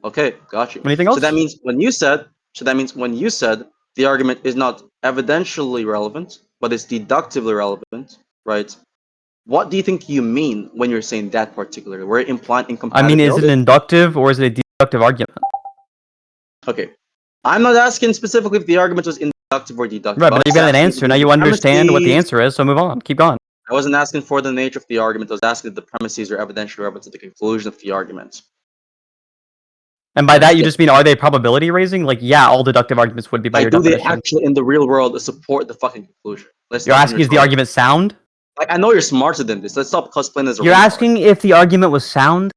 Okay, got you. Anything else? So that means when you said the argument is not evidentially relevant, but it's deductively relevant, right? What do you think you mean when you're saying that particularly? We're implying I incompatibility. mean, is it an inductive or is it a deductive argument? Okay, I'm not asking specifically if the argument was inductive or deductive. Right, but you got an answer. Now you understand what the answer is, so move on. Keep going. I wasn't asking for the nature of the argument. I was asking if the premises are evidentially relevant to the conclusion of the argument. And by that, you just mean, are they probability raising? Like, yeah, all deductive arguments would be by your do definition. They actually, in the real world, support the fucking conclusion? You're asking, is the argument sound? Like, I know you're smarter than this. Let's stop cosplaying as a You're asking if the argument was sound?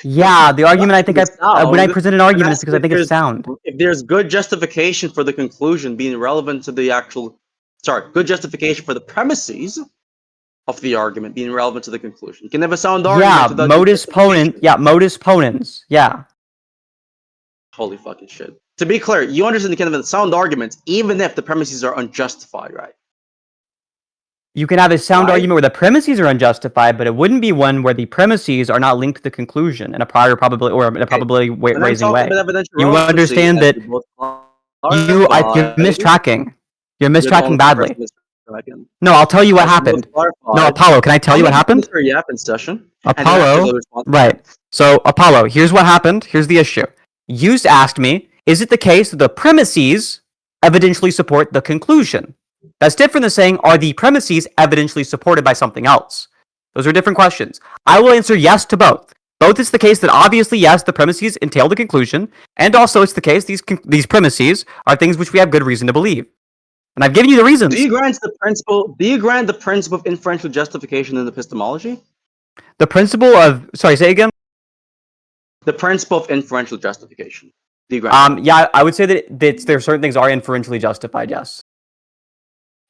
Yeah, the argument I think when I present an argument, it's because I think it's sound. If there's good justification for the conclusion being relevant to the actual, good justification for the premises of the argument being relevant to the conclusion. You can have a sound argument. Yeah, modus ponens. Yeah, modus ponens. Yeah. Holy fucking shit. To be clear, you understand you can have a sound argument even if the premises are unjustified, right? You can have a sound argument where the premises are unjustified, but it wouldn't be one where the premises are not linked to the conclusion in a prior probability or in a probability raising way. You understand that you're mistracking. You're mistracking badly. No, I'll tell you what happened. No, Apollo, can I tell you what happened? Apollo, right. So, Apollo, here's what happened. Here's the issue. You asked me, is it the case that the premises evidentially support the conclusion? That's different than saying, are the premises evidentially supported by something else? Those are different questions. I will answer yes to both. Both is the case that obviously, yes, the premises entail the conclusion, and also it's the case these premises are things which we have good reason to believe. And I've given you the reasons. Do you grant the principle of inferential justification in epistemology? The principle of say again? The principle of inferential justification. Do you grant that? Yeah, I would say that there are certain things are inferentially justified, yes.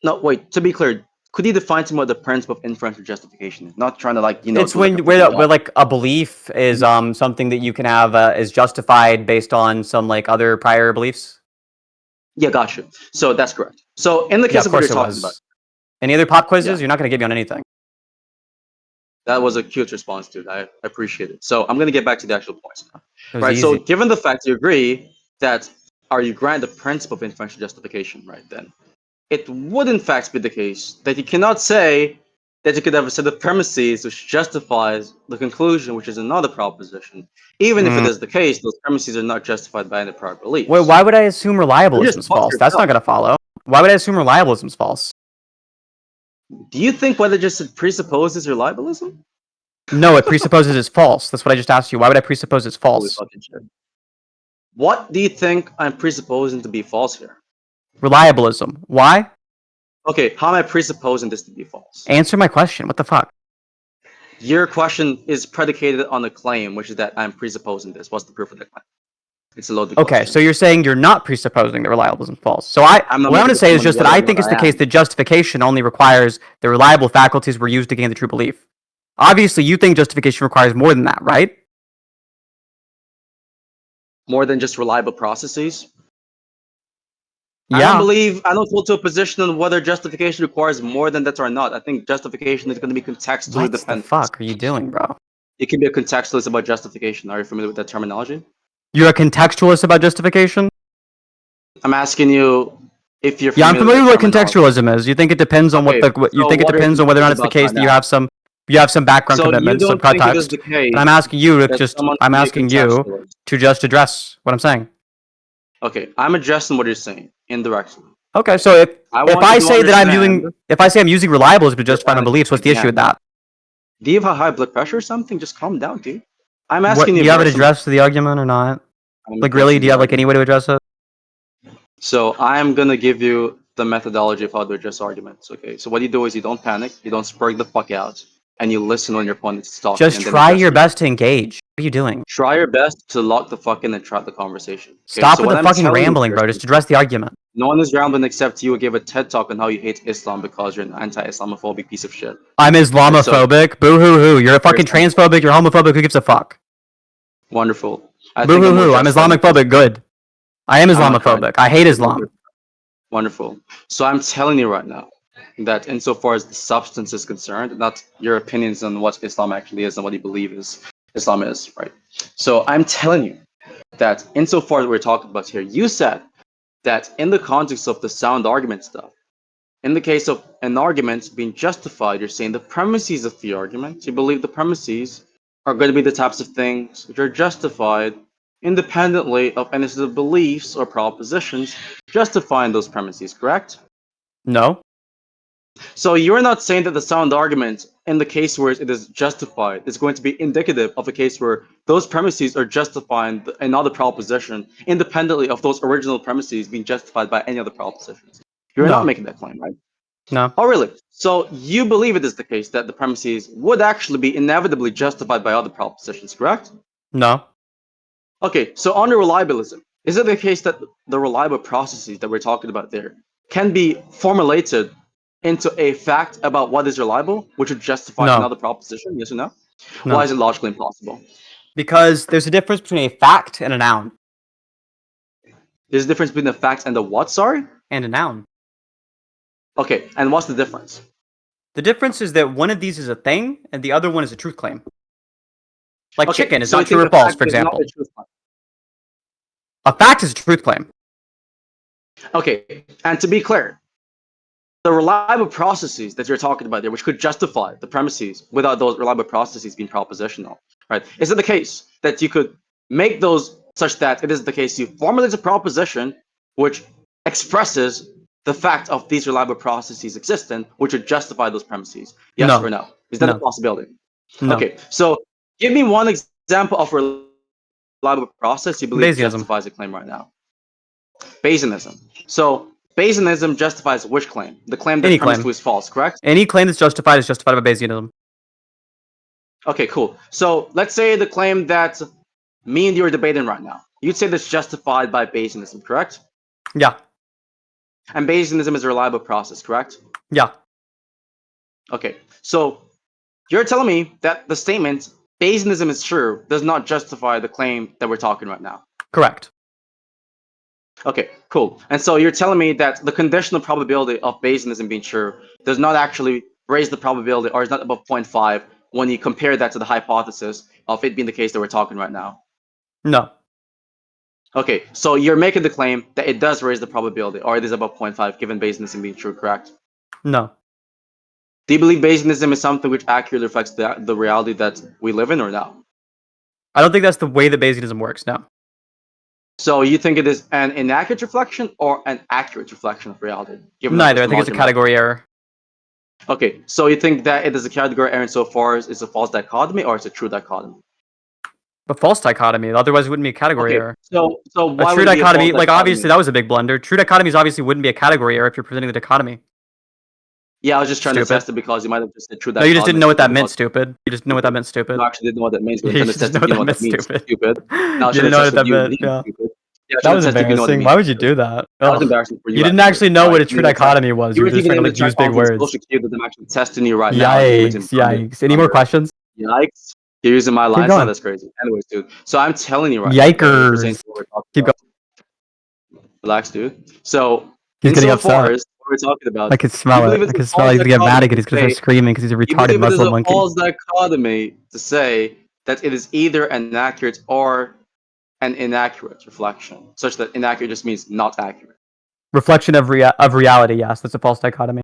No, wait, to be clear, could you define to me what the principle of inferential justification is? Not trying to It's where like a belief is something that you can have is justified based on some like other prior beliefs. Yeah, gotcha. So that's correct. So in the case of what you're talking about. Any other pop quizzes? You're not going to give me on anything. That was a cute response, dude. I appreciate it. So I'm going to get back to the actual points now. Right, easy. So given the fact you agree that, you grant the principle of inferential justification, right, then, it would in fact be the case that you cannot say that you could have a set of premises which justifies the conclusion, which is another proposition, even if it is the case those premises are not justified by any prior beliefs. Wait, why would I assume reliabilism is false? That's not going to follow. Why would I assume reliabilism is false? Do you think whether just presupposes reliabilism? No, it presupposes it's false. That's what I just asked you. Why would I presuppose it's false? Holy fucking shit. What do you think I'm presupposing to be false here? Reliabilism. Why? Okay, how am I presupposing this to be false? Answer my question. What the fuck? Your question is predicated on a claim, which is that I'm presupposing this. What's the proof of that claim? It's a loaded question. Okay, so you're saying you're not presupposing that reliabilism is false. So what I'm going to say is just that I think it's the case that justification only requires the reliable faculties were used to gain the true belief. Obviously, you think justification requires more than that, right? More than just reliable processes? Yeah. I don't hold to a position on whether justification requires more than that or not. I think justification is going to be contextually dependent. What the fuck are you doing, bro? You can be a contextualist about justification. Are you familiar with that terminology? You're a contextualist about justification? I'm asking you if you're familiar. Yeah, I'm familiar with what contextualism is. You think it depends on you think it depends on whether or not it's the case that you have some background commitments, some context. And I'm asking you to just address what I'm saying. Okay, I'm addressing what you're saying indirectly. Okay, so if I say I'm using reliabilism to justify my beliefs, what's the issue with that? Do you have high blood pressure or something? Just calm down, dude. I'm asking you. Do you have an address to the argument or not? Like, really? Do you have any way to address it? So I'm gonna give you the methodology of how to address arguments. Okay. So what you do is you don't panic, you don't spurg the fuck out, and you listen when your opponent's talking. Just try your best to engage. What are you doing? Try your best to lock the fuck in and try the conversation. Okay? Stop with the fucking rambling, bro. Just address the argument. No one is rambling except you gave a TED talk on how you hate Islam because you're an anti-Islamophobic piece of shit. I'm Islamophobic? Boo hoo hoo. You're a fucking transphobic, you're homophobic, who gives a fuck? Wonderful. Boo hoo hoo. I'm Islamophobic, good. I am Islamophobic. I hate Islam. Wonderful. So I'm telling you right now that insofar as the substance is concerned, not your opinions on what Islam actually is and what you believe Islam is, right? So I'm telling you that insofar as we're talking about here, you said that in the context of the sound argument stuff, in the case of an argument being justified, you're saying the premises of the argument, you believe the premises are going to be the types of things which are justified independently of any sort of beliefs or propositions justifying those premises, correct? No. So you're not saying that the sound argument, in the case where it is justified, is going to be indicative of a case where those premises are justifying another proposition independently of those original premises being justified by any other propositions. You're not making that claim, right? No. Oh, really? So you believe it is the case that the premises would actually be inevitably justified by other propositions, correct? No. Okay, so under reliabilism, is it the case that the reliable processes that we're talking about there can be formulated into a fact about what is reliable, which would justify another proposition, yes or no? Why is it logically impossible? Because there's a difference between a fact and a noun. There's a difference between a fact and a what, sorry? And a noun. Okay, and what's the difference? The difference is that one of these is a thing, and the other one is a truth claim. Like chicken is not true or false, for example. A fact is a truth claim. Okay, and to be clear, the reliable processes that you're talking about there, which could justify the premises without those reliable processes being propositional, right? Is it the case that you could make those such that it is the case you formulate a proposition which expresses the fact of these reliable processes existing, which would justify those premises? Yes or no? Is that a possibility? No. Okay, so give me one example of reliable process you believe justifies a claim right now. Bayesianism. So Bayesianism justifies which claim? The claim that premise 2 is false, correct? Any claim that's justified is justified by Bayesianism. Okay, cool. So let's say the claim that me and you are debating right now. You'd say that's justified by Bayesianism, correct? Yeah. And Bayesianism is a reliable process, correct? Yeah. Okay, so you're telling me that the statement Bayesianism is true does not justify the claim that we're talking right now. Correct. Okay, cool. And so you're telling me that the conditional probability of Bayesianism being true does not actually raise the probability, or is not above 0.5 when you compare that to the hypothesis of it being the case that we're talking right now? No. Okay, so you're making the claim that it does raise the probability, or it is above 0.5, given Bayesianism being true, correct? No. Do you believe Bayesianism is something which accurately reflects the reality that we live in, or no? I don't think that's the way that Bayesianism works. No. So you think it is an inaccurate reflection or an accurate reflection of reality? Given Neither. I think it's a category error. Okay, so you think that it is a category error insofar as it's a false dichotomy or it's a true dichotomy? But false dichotomy. Otherwise, it wouldn't be a category error. So why A true would it be a false dichotomy, like dichotomy? obviously that was a big blunder. True dichotomies obviously wouldn't be a category error if you're presenting the dichotomy. Yeah, I was just trying to Stupid. test it because you might have just said true No, dichotomy. you just didn't know what that meant, stupid. You just know what that meant, stupid. No, actually didn't know what that means. But You I'm trying to just test know if you know what what that that means. means, Stupid. No, You didn't know what that meant. Yeah. Stupid. Yeah, That was embarrassing. Why would you do that? That was Ugh. embarrassing for you. You didn't actually know what a true dichotomy was. You were just trying to like use big words. That I'm actually testing you right now. Yikes. Any more questions? Yikes. You're using my lines going. now? That's crazy. Anyways, dude. So I'm telling you right now. Yikers. Keep going. Relax, dude. So He's getting upset. as what we're talking about, I can smell it. I can smell he's gonna get mad again. He's gonna start screaming because he's a retarded Muslim monkey. It is a false dichotomy to say that it is either an accurate or an inaccurate reflection, such that inaccurate just means not accurate. Reflection of reality, yes, that's a false dichotomy.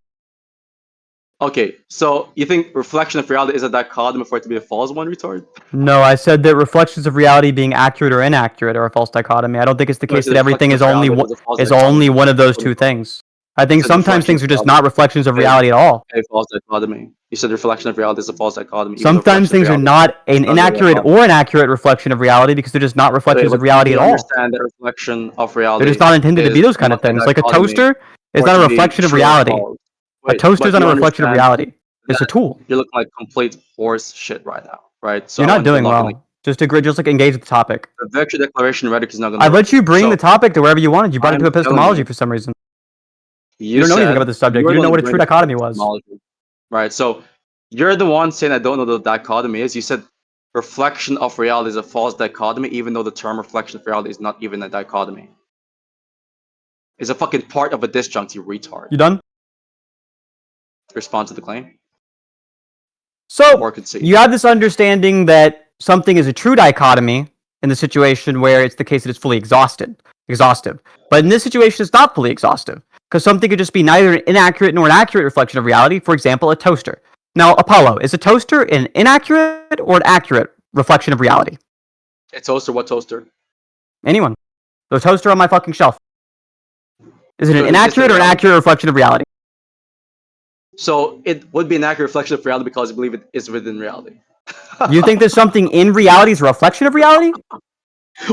Okay, so you think reflection of reality is a dichotomy for it to be a false one, retard? No, I said that reflections of reality being accurate or inaccurate are a false dichotomy. I don't think it's the case that everything is only one of those two things. I think sometimes things are just not reflections of reality at all. A false dichotomy. You said reflection of reality is a false dichotomy. Sometimes things are not an inaccurate or an accurate reflection of reality because they're just not reflections of reality at all. Understand that reflection of reality. They're just not intended to be those kind of things. Like a toaster is not a reflection of reality. A toaster is not a reflection of reality. It's a tool. You're looking like complete horse shit right now, right? So you're not doing well. Just engage with the topic. The victory declaration rhetoric is not going to. I let you bring the topic to wherever you wanted. You brought it to epistemology for some reason. You don't know anything about the subject. You don't know what a true dichotomy was. Right. So you're the one saying I don't know what the dichotomy is. You said reflection of reality is a false dichotomy, even though the term reflection of reality is not even a dichotomy. It's a fucking part of a disjunct, you retard. You done? Respond to the claim. So you have this understanding that something is a true dichotomy in the situation where it's the case that it's fully exhaustive. But in this situation, it's not fully exhaustive because something could just be neither an inaccurate nor an accurate reflection of reality. For example, a toaster. Now, Apollo, is a toaster an inaccurate or an accurate reflection of reality? A toaster? What toaster? Anyone. The toaster on my fucking shelf. Is it an inaccurate or an accurate reflection of reality? So it would be an accurate reflection of reality because you believe it is within reality. You think there's something in reality is a reflection of reality?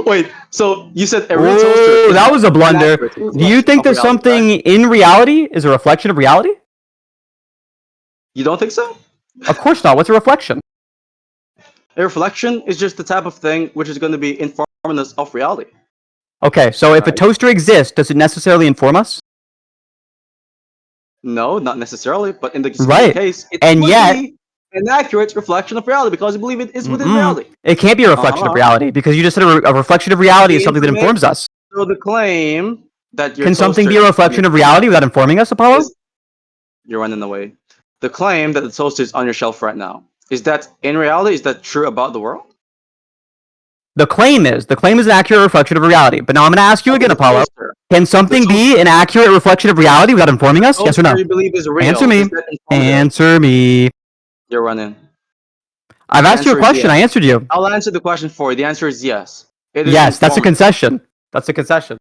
Wait, so you said every toaster... that was a blunder. Do you think that something in reality is a reflection of reality? You don't think so? Of course not. What's a reflection? A reflection is just the type of thing which is going to be informing us of reality. Okay, so if a toaster exists, does it necessarily inform us? No, not necessarily, but in the case, it would be an accurate reflection of reality because you believe it is within reality. It can't be a reflection of reality because you just said a reflection of reality is something that informs us. So the claim that can something be a reflection of reality without informing us, Apollo? You're running away. The claim that the toaster is on your shelf right now, is that in reality, is that true about the world? The claim is an accurate reflection of reality. But now I'm going to ask you again, Apollo. Can something be an accurate reflection of reality without informing us? Yes or no? You believe is real. Answer me. Answer me. You're running. I've asked you a question. I answered you. I'll answer the question for you. The answer is yes. Yes, that's a concession. That's a concession.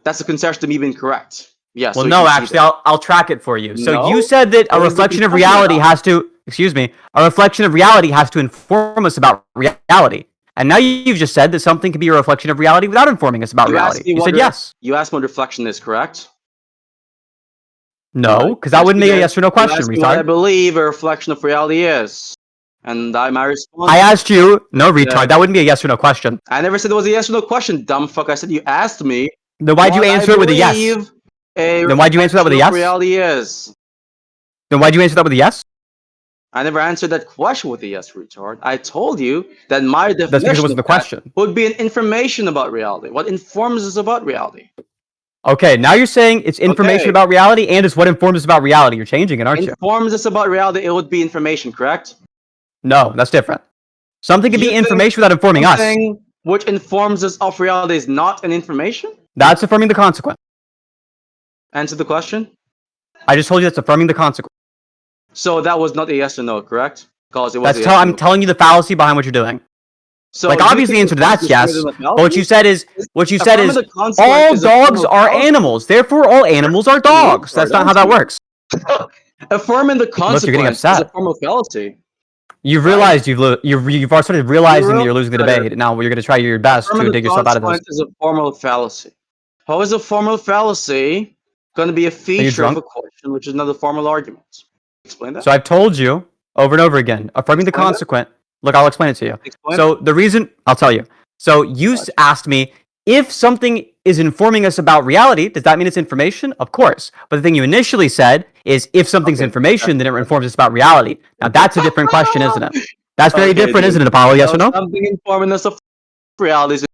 That's a concession to me being correct. Yes. Well, no, actually, I'll track it for you. So you said that a reflection of reality has to, a reflection of reality has to inform us about reality. And now you've just said that something can be a reflection of reality without informing us about reality. You said yes. You asked what reflection is, correct? No, because that wouldn't make a yes or no question, retard. I believe a reflection of reality is. And my response... I asked you... No, retard, that wouldn't be a yes or no question. I never said it was a yes or no question, dumb fuck. I said you asked me... Then why'd you answer it with a yes? Then why'd you answer that with a yes? Reality is. Then why'd you answer that with a yes? I never answered that question with a yes, retard. I told you that my definition That's because it wasn't the question. Would be an information about reality. What informs us about reality. Okay, now you're saying it's information about reality and it's what informs us about reality. You're changing it, aren't you? Informs us about reality, it would be information, correct? No, that's different. Something can be information without informing us. which informs us of reality is not an information? That's affirming the consequent. Answer the question. I just told you that's affirming the consequent. So that was not a yes or no, correct? Because it was a yes or I'm no. telling you the fallacy behind what you're doing. So Like, you obviously, the think answer to that's yes. But what you said is, affirming the consequent all is a form dogs of are fallacy? animals. Therefore, all animals are dogs. That's not how that works. Affirming the Look, you're getting consequence is a upset. form of fallacy. You've Right? realized you've started realizing that you're losing the better. debate. Now you're going to try your best Affirming to the dig yourself out of this. consequence is a form of fallacy. How is a formal fallacy going to be a Are you feature of drunk? a question, which is another formal argument? Explain that. So I've told you over and over again, affirming the Explain that. consequent. Look, I'll explain it to you. Explain So the reason, I'll tell you. So you Gotcha. asked me, if something is informing us about reality, does that mean it's information? Of course. But the thing you initially said is, if something's Okay. information, then it informs us about reality. Now that's a different question, isn't it? That's very Okay, different, dude. isn't it, Apollo? Yes or no? Something informing us of reality is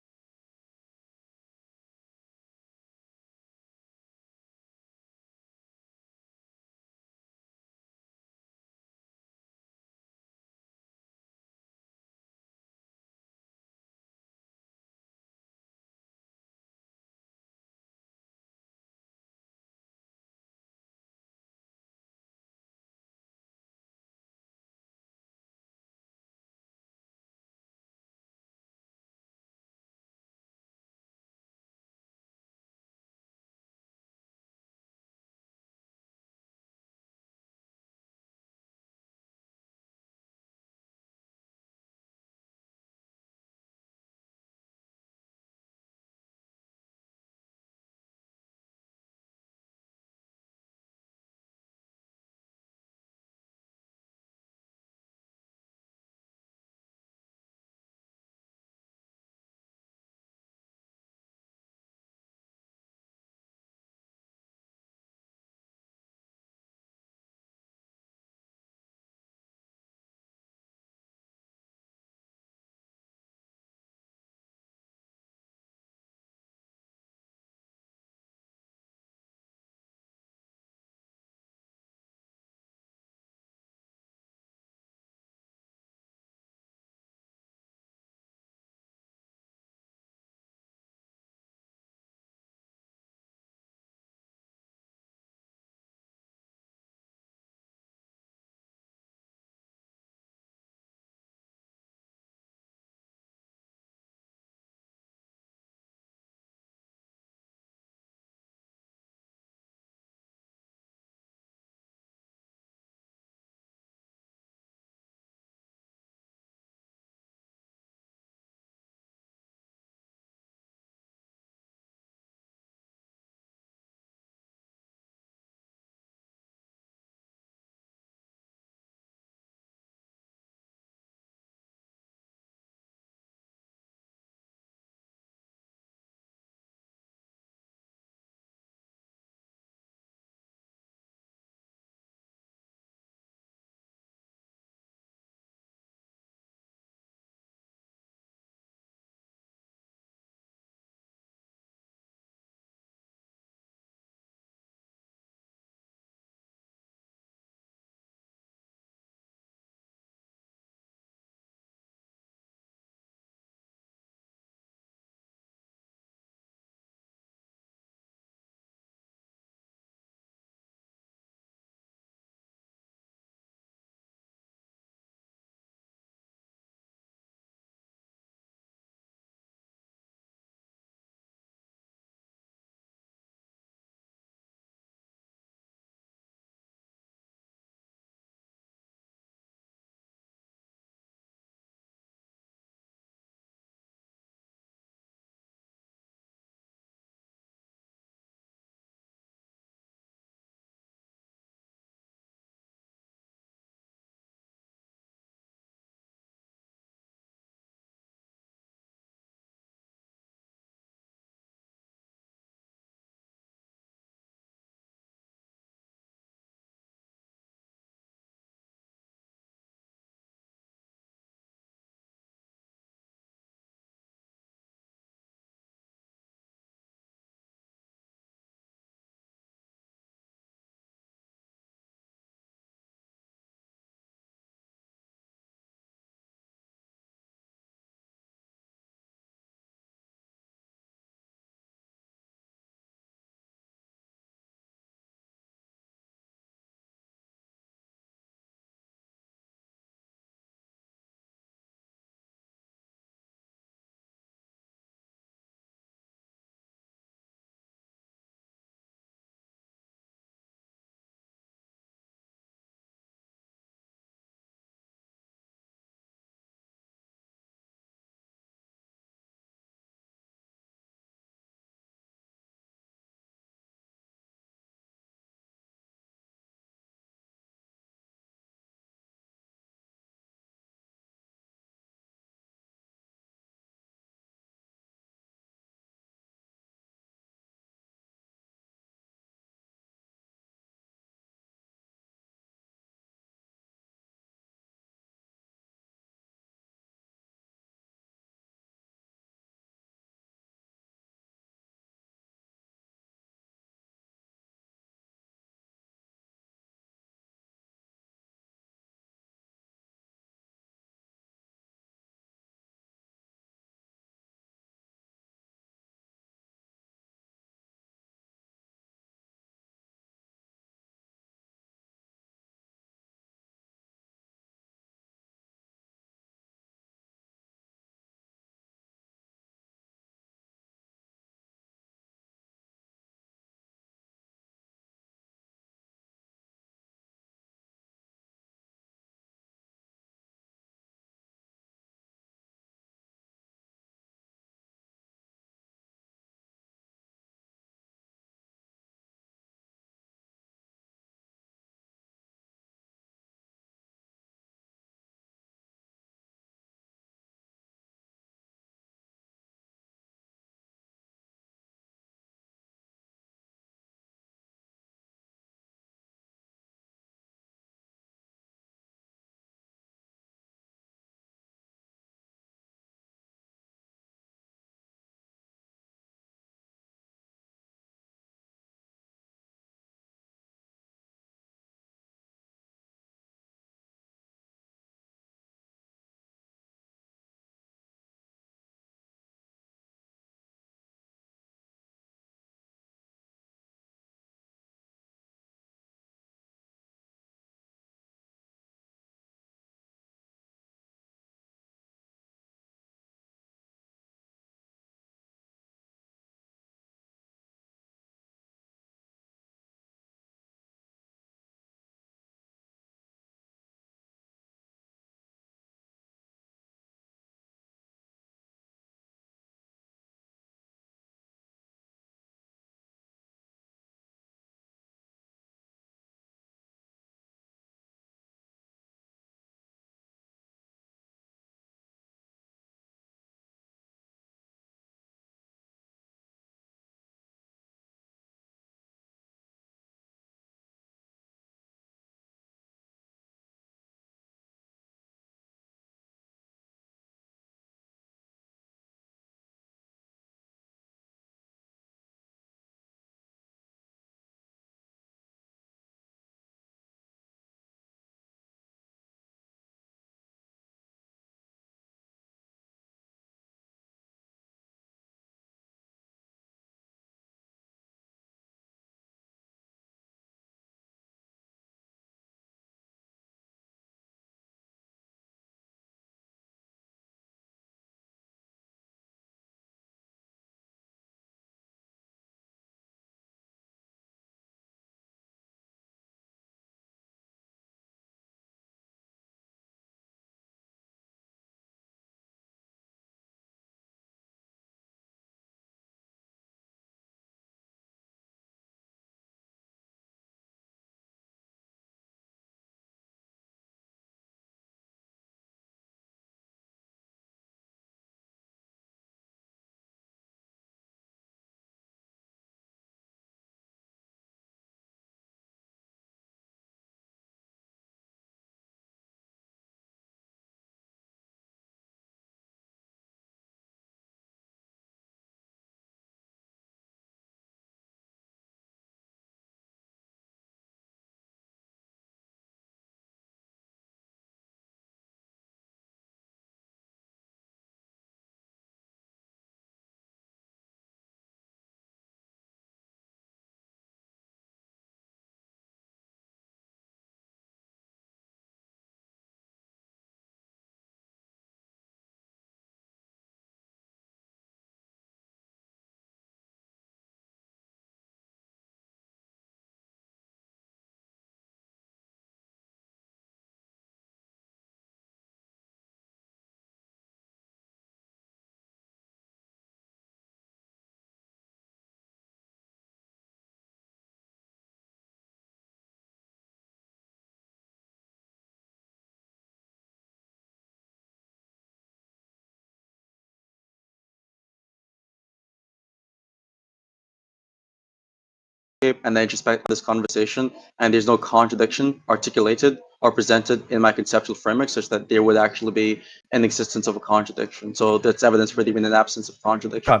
and then introspect this conversation, and there's no contradiction articulated or presented in my conceptual framework such that there would actually be an existence of a contradiction. So that's evidence for even an absence of contradiction.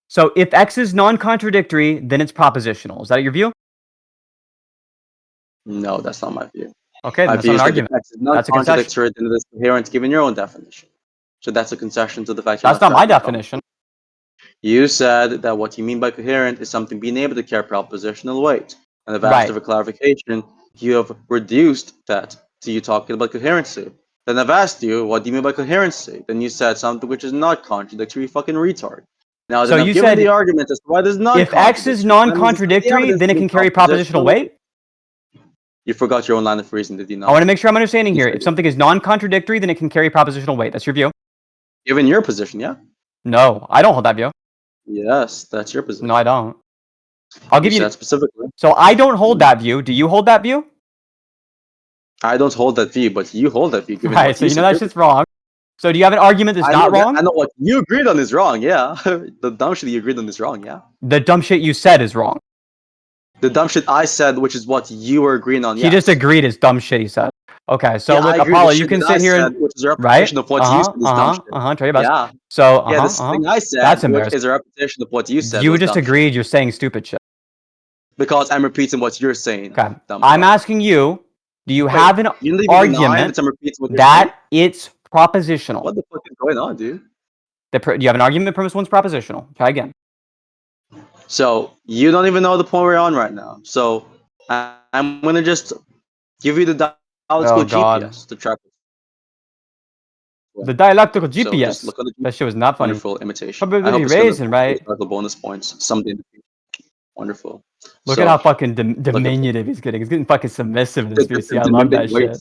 So if X is non-contradictory, then it's propositional. Is that your view? No, that's not my view. Okay, My that's view not an is that argument. the text is not That's a concession. contradictory, then it is coherent given your own definition. So that's a concession to the fact That's not my definition. You said that what you mean by coherent is something being able to carry propositional weight. And I've asked for clarification. You have reduced that to you talking about coherency. Then I've asked you, what do you mean by coherency? Then you said something which is not contradictory, you fucking retard. Now, So then I've given the argument as to why there's not if X is non-contradictory, then it can carry propositional weight? You forgot your own line of reasoning, did you not? I want to make sure I'm understanding here. If something is non-contradictory, then it can carry propositional weight. That's your view? Given your position, yeah? No, I don't hold that view. Yes, that's your position. No, I don't. I'll give you that specifically. So I don't hold that view. Do you hold that view? I don't hold that view, but you hold that view. Right, so you know that shit's wrong. So do you have an argument that's not wrong? I know what you agreed on is wrong, yeah. The dumb shit you agreed on is wrong, yeah. The dumb shit you said is wrong. The dumb shit I said, which is what you were agreeing on, He just agreed is dumb shit he said. Okay, so yeah, look, Apollo, you can sit here and... which is a repetition of what you said is dumb shit. Try your best. Yeah. So, yeah, this thing I said, that's which is a repetition of what you said. You just agreed you're saying stupid shit. Because I'm repeating what you're saying. Okay. I'm asking you, do you have an argument that it's propositional? What the fuck is going on, dude? Do you have an argument premise one's propositional? Try again. So, you don't even know the point we're on right now. So, I'm going to just give you the dialectical GPS to track. The dialectical GPS. So that shit was not funny. Wonderful imitation. Probability raising, right? The bonus points. Something. Wonderful. Look at how fucking diminutive he's getting. He's getting fucking submissive in this VC. I love that shit.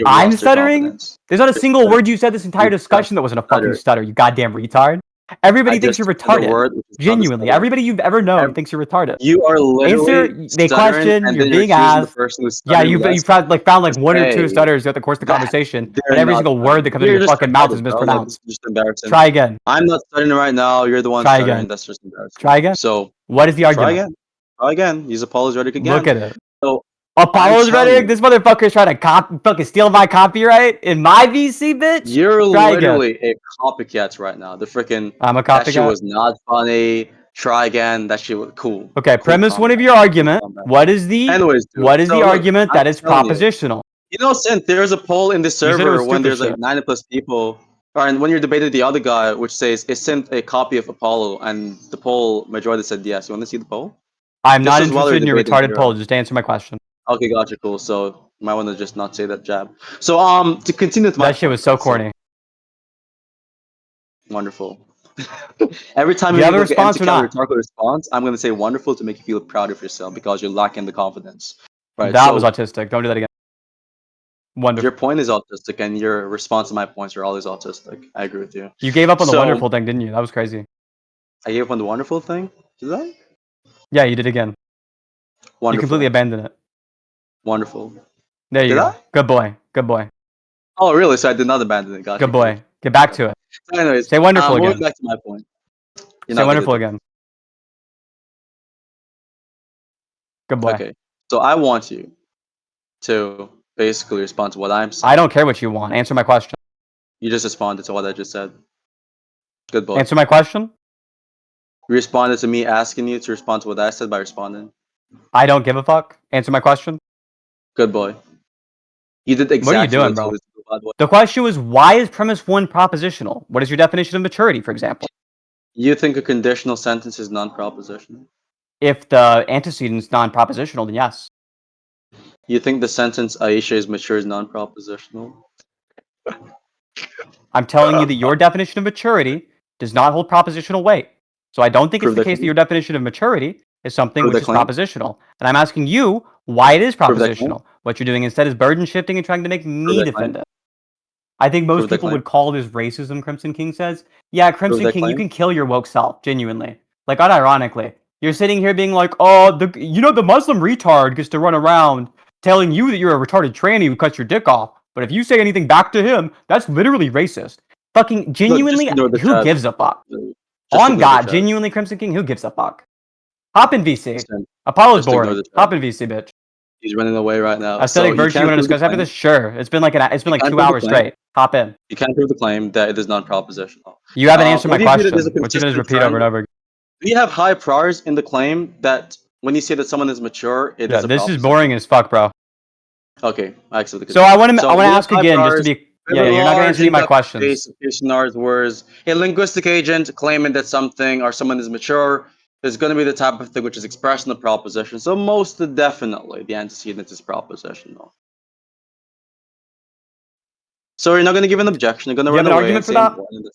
I'm stuttering? There's not a single word you said this entire discussion that wasn't a fucking stutter, you goddamn retard. Everybody thinks you're retarded. Genuinely, everybody you've ever known thinks you're retarded. You are literally answer the question. You're being asked. Yeah, you've found like one or two stutters throughout the course of the conversation, and every single word that comes out of your fucking mouth is mispronounced. Just embarrassing. Try again. I'm not stuttering right now. You're the one stuttering. That's just embarrassing. Try again. So what is the argument? Try again. Use Apollo's rhetoric again. Look at it. So Apollo's rhetoric? This motherfucker is trying to fucking steal my copyright in my VC, bitch? You're literally a copycat right now. The freaking I'm a copycat. That shit was not funny. Try again. That shit was cool. Okay, cool premise one of your argument. What is the argument that is propositional? You know, Sinthe, there's a poll in the server when there's like 90 plus people, and when you're debating the other guy, which says, is Sinthe a copy of Apollo? And the poll majority said yes. You want to see the poll? I'm not interested in your retarded poll. Just answer my question. Okay, gotcha, cool. So you might want to just not say that jab. So to continue with my that shit was so corny. Wonderful. Every time you have a response or not? Rhetorical response, I'm gonna say wonderful to make you feel proud of yourself because you're lacking the confidence. Right. That was autistic. Don't do that again. Wonderful. Your point is autistic, and your response to my points are always autistic. I agree with you. You gave up on the wonderful thing, didn't you? That was crazy. I gave up on the wonderful thing. Did I? Yeah, you did again. Wonderful. You completely abandoned it. Wonderful. There you go. Good boy. Good boy. Oh, really? So I did not abandon it. Gotcha. Good boy. Get back to it. So anyways, say wonderful again. Back to my point. Say wonderful again. Good boy. Okay. So I want you to basically respond to what I'm saying. I don't care what you want. Answer my question. You just responded to what I just said. Good boy. Answer my question. You responded to me asking you to respond to what I said by responding. I don't give a fuck. Answer my question. Good boy. You did exactly what are you doing, bro? The question was, why is premise one propositional? What is your definition of maturity, for example? You think a conditional sentence is non-propositional? If the antecedent's non-propositional, then yes. You think the sentence Aisha is mature is non-propositional? I'm telling you that your definition of maturity does not hold propositional weight. So I don't think it's the case that your definition of maturity is something which is propositional. And I'm asking you why it is propositional. What you're doing instead is burden shifting and trying to make me defend it. I think most people would call this racism, Crimson King says. Yeah, Crimson King, you can kill your woke self, genuinely. Like, unironically. You're sitting here being like, oh, the Muslim retard gets to run around telling you that you're a retarded tranny who cuts your dick off. But if you say anything back to him, that's literally racist. Fucking genuinely, who gives a fuck? On God, genuinely, Crimson King, who gives a fuck? Hop in VC. Listen, Apollo's just ignore boring. the chat. Hop in VC, bitch. He's running away right now. Aesthetic So virtue you want to discuss after this? Sure. It's been like You can't 2 prove the hours claim. straight. Hop in. You can't prove the claim that it is non-propositional. You haven't answered my What do you view that question. as a What you did is consistent repeat over and trend? over again. Do you have high priors in the claim that when you say that someone is mature, it is a This is proposition? boring as fuck, bro. Okay, I accept the So I want to we have ask high again, just to priors. be yeah, you're not gonna answer any of my questions. Large words. A linguistic agent claiming that something or someone is mature is going to be the type of thing which is expressed in the proposition. So most definitely, the antecedent is propositional. So you're not going to give an objection. You're going to Do you run have an away argument and for say, that?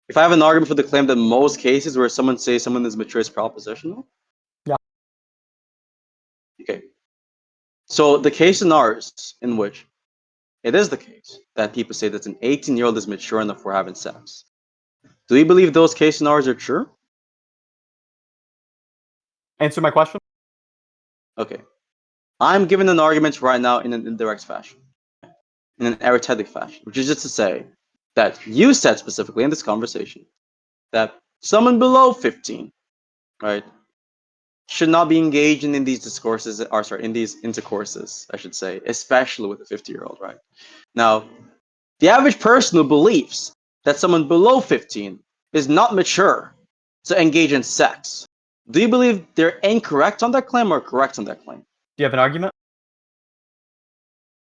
if I have an argument for the claim that most cases where someone says someone is mature is propositional. Yeah. Okay. So the case in ours in which it is the case that people say that an 18-year-old is mature enough for having sex. Do you believe those case scenarios are true? Answer my question. Okay. I'm giving an argument right now in an indirect fashion, in an arithmetic fashion, which is just to say that you said specifically in this conversation that someone below 15, right, should not be engaged in these discourses, or sorry, in these intercourses, I should say, especially with a 50-year-old, right? Now, the average person who believes that someone below 15 is not mature to engage in sex, do you believe they're incorrect on that claim or correct on that claim? Do you have an argument?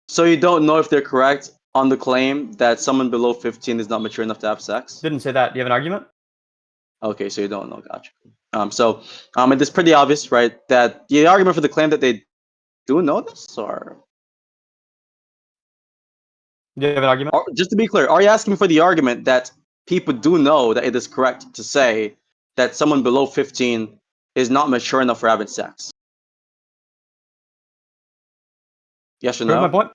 So you don't know if they're correct on the claim that someone below 15 is not mature enough to have sex? Didn't say that. Do you have an argument? Okay, so you don't know. Gotcha. It is pretty obvious, right, that the argument for the claim that they do know this, or Do you have an argument? just to be clear, are you asking for the argument that people do know that it is correct to say that someone below 15 is not mature enough for having sex? Yes or Prove no? my point.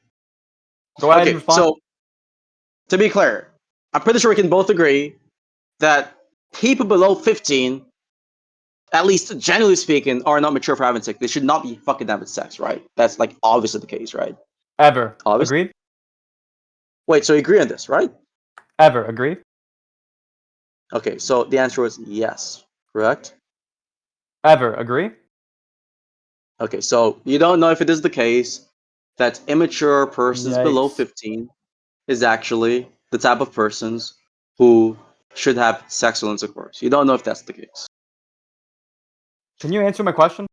Go ahead and respond. So to be clear, I'm pretty sure we can both agree that people below 15, at least generally speaking, are not mature for having sex. They should not be fucking having sex, right? That's like obviously the case, right? Ever. Obviously. Agreed? Wait, so you agree on this, right? Ever. Agreed? Okay, so the answer was yes, correct? Ever. Agree? Okay, so you don't know if it is the case that immature persons below Yikes. 15 is actually the type of persons who should have sexual intercourse. You don't know if that's the case. Can you answer my question?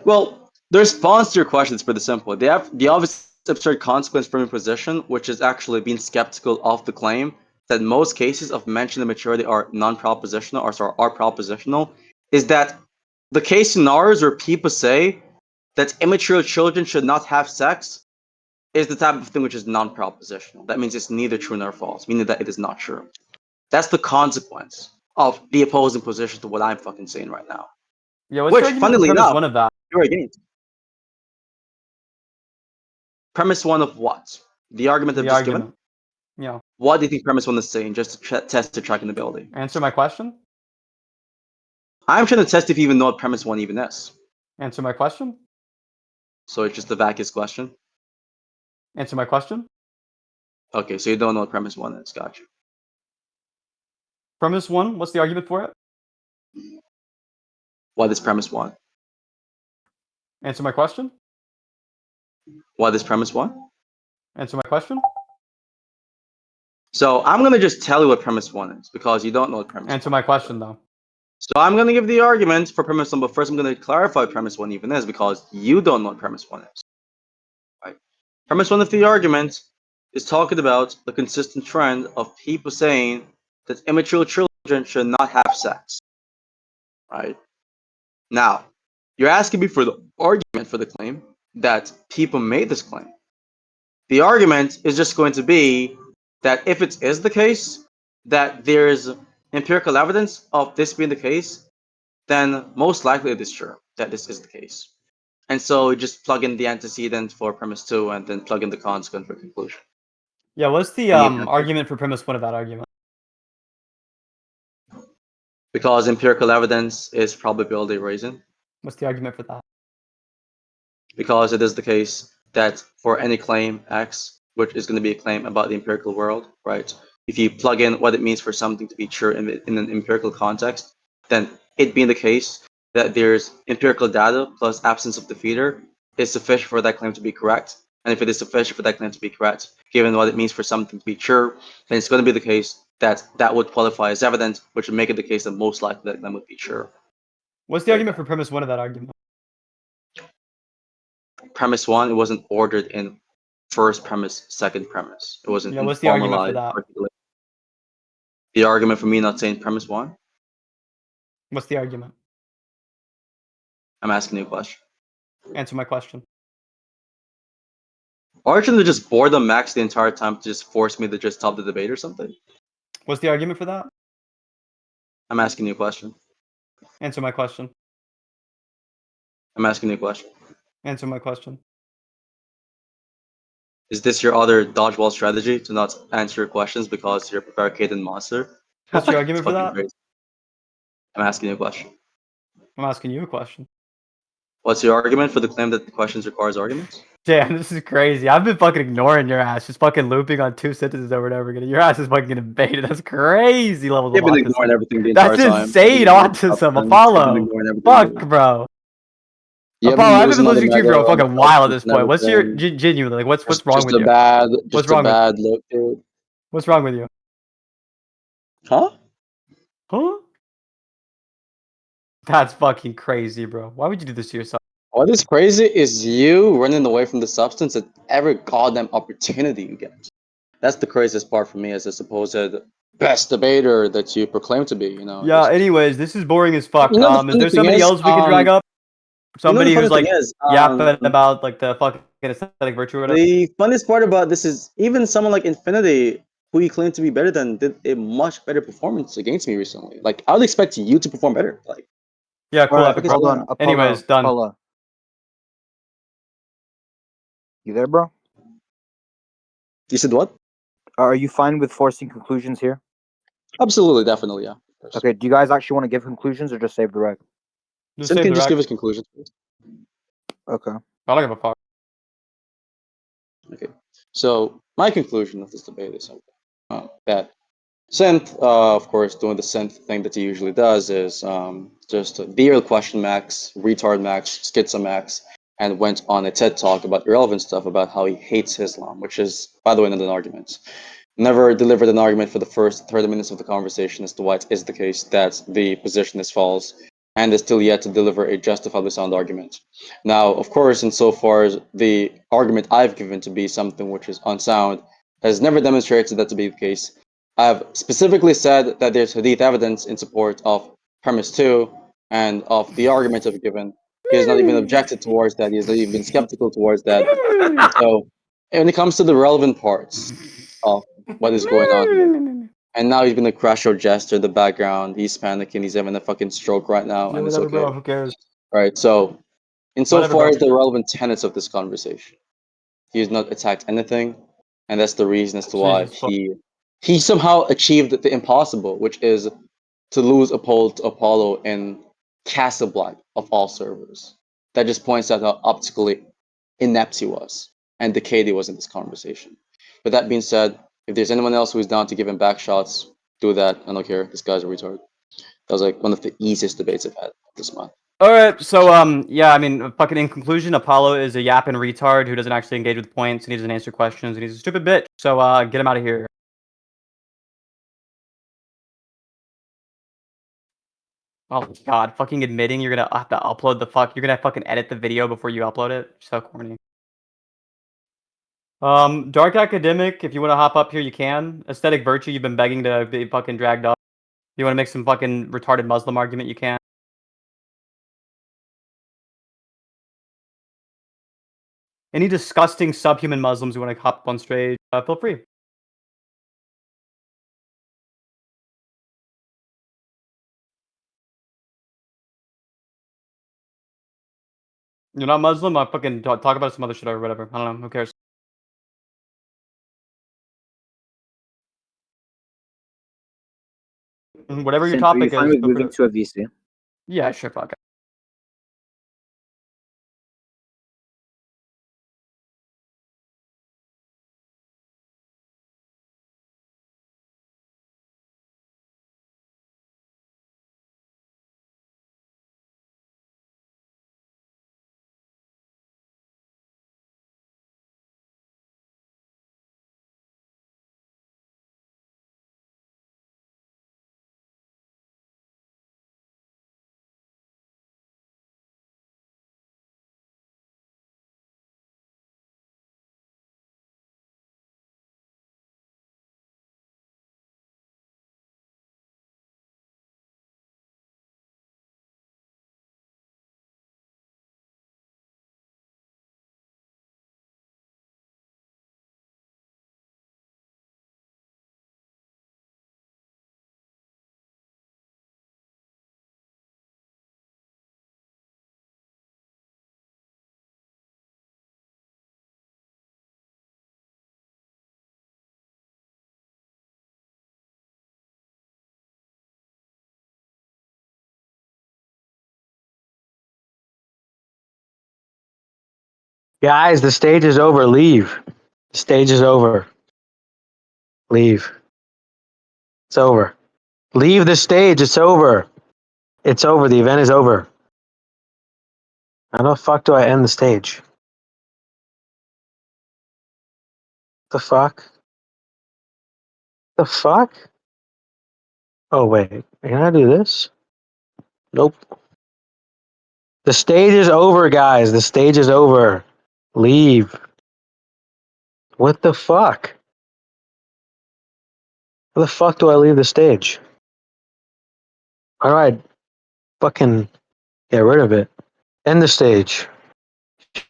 Well, the response to your question is pretty simple. They have the obvious absurd consequence from your position, which is actually being skeptical of the claim that most cases of mentioned immaturity are non-propositional, or sorry, are propositional, is that the case scenarios where people say that immature children should not have sex is the type of thing which is non-propositional. That means it's neither true nor false, meaning that it is not true. That's the consequence of the opposing position to what I'm fucking saying right now. Yeah, what's Which, your argument funnily for premise enough, one of that? you're against. Premise one of what? The argument I've just given? Yeah. What do you think premise one is saying, just to test the trackability? Answer my question? I'm trying to test if you even know what premise one even is. Answer my question? So it's just a vacuous question? Answer my question? Okay, so you don't know what premise one is. Gotcha. Premise one, what's the argument for it? What is premise one? Answer my question? What is premise one? Answer my question? So I'm going to just tell you what premise one is, because you don't know what premise Answer one my is. question, though. So I'm going to give the argument for premise one, but first I'm going to clarify what premise one even is, because you don't know what premise one is. Right? Premise one of the argument is talking about the consistent trend of people saying that immature children should not have sex. Right? Now, you're asking me for the argument for the claim that people made this claim. The argument is just going to be that if it is the case that there's empirical evidence of this being the case, then most likely it is true that this is the case. And so you just plug in the antecedent for premise two and then plug in the consequent for conclusion. Yeah, what's the argument for premise one of that argument? Because empirical evidence is probability raising. What's the argument for that? Because it is the case that for any claim X, which is going to be a claim about the empirical world, right? If you plug in what it means for something to be true in an empirical context, then it being the case that there's empirical data plus absence of defeater is sufficient for that claim to be correct. And if it is sufficient for that claim to be correct, given what it means for something to be true, then it's going to be the case that that would qualify as evident, which would make it the case that most likely that claim would be true. What's the argument for premise 1 of that argument? Premise 1, it wasn't ordered in first premise, second premise. It wasn't what's the argument for that? The argument for me not saying premise 1? What's the argument? I'm asking you a question. Answer my question. Aren't you to just boredom max the entire time to just force me to just stop the debate or something? What's the argument for that? I'm asking you a question. Answer my question. I'm asking you a question. Answer my question. Is this your other dodgeball strategy to not answer your questions because you're a prevaricated monster? What's your argument for that? Crazy. I'm asking you a question. I'm asking you a question. What's your argument for the claim that the questions requires arguments? Damn, this is crazy. I've been fucking ignoring your ass, just fucking looping on 2 sentences over and over again. Your ass is fucking getting baited. That's crazy levels You've of been autism. ignoring everything the entire That's time. insane autism. Apollo. Fuck, bro. Apollo, I've been listening to you for a fucking while at this point. What's your genuinely like? What's wrong with you? What's wrong a bad look, dude. What's wrong with you? Huh? Huh? That's fucking crazy, bro. Why would you do this to yourself? What is crazy is you running away from the substance at every goddamn opportunity you get. That's the craziest part for me as a supposed best debater that you proclaim to be, you know. Yeah, anyways, this is boring as fuck. You know, the Is there thing somebody is, else we can drag up? Somebody who's like yapping the about like the fucking aesthetic virtue or whatever? The funniest part about this is even someone like Infinity, who you claim to be better than, did a much better performance against me recently. Like, I would expect you to perform better. Like, yeah, cool. Right, hold on, Apollo, anyways, done. Apollo. You there, bro? You said what? Are you fine with forcing conclusions here? Absolutely, definitely, yeah. Okay, do you guys actually want to give conclusions or just save the rec? Sim can just give us conclusions, please. Okay. I don't give a fuck. Okay. So, my conclusion of this debate is that Sinthe, of course, doing the Sinthe thing that he usually does is just be real question max, retard max, schizo max, and went on a TED talk about irrelevant stuff about how he hates Islam, which is, by the way, not an argument. Never delivered an argument for the first 30 minutes of the conversation as to why it is the case that the position is false, and is still yet to deliver a justifiably sound argument. Now, of course, insofar as the argument I've given to be something which is unsound has never demonstrated that to be the case. I've specifically said that there's hadith evidence in support of premise 2 and of the argument I've given. He has not even objected towards that. He has not even been skeptical towards that. So, when it comes to the relevant parts of what is going on here, and now he's gonna crash or gesture the background. He's panicking. He's having a fucking stroke right now, and it's okay. Bro, who cares? Right. So, insofar bro. as the relevant tenets of this conversation, he has not attacked anything, and that's the reason as to why he somehow achieved the impossible, which is to lose a poll to Apollo in Casablanca of all servers. That just points out how optically inept he was and decayed he was in this conversation. With that being said, if there's anyone else who's down to give him back shots, do that. I don't care. This guy's a retard. That was like one of the easiest debates I've had this month. All right, so yeah, I mean, fucking in conclusion, Apollo is a yapping retard who doesn't actually engage with points and he doesn't answer questions and he's a stupid bitch. So get him out of here. Oh god, fucking admitting you're gonna have to upload you're gonna fucking edit the video before you upload it. So corny. Dark Academic, if you want to hop up here, you can. Aesthetic Virtue, you've been begging to be fucking dragged up. You want to make some fucking retarded Muslim argument, you can. Any disgusting subhuman Muslims who want to hop up on stage, feel free. You're not Muslim? I'll fucking talk about some other shit or whatever. I don't know. Who cares? Whatever your topic is. Are you fine with moving to a VC? Yeah, sure, fuck it. Guys, the stage is over. Leave. The stage is over. Leave. It's over. Leave the stage. It's over. It's over. The event is over. How the fuck do I end the stage? The fuck? The fuck? Oh, wait. Can I do this? Nope. The stage is over, guys. The stage is over. Leave. What the fuck? How the fuck do I leave the stage? How do I fucking get rid of it? End the stage.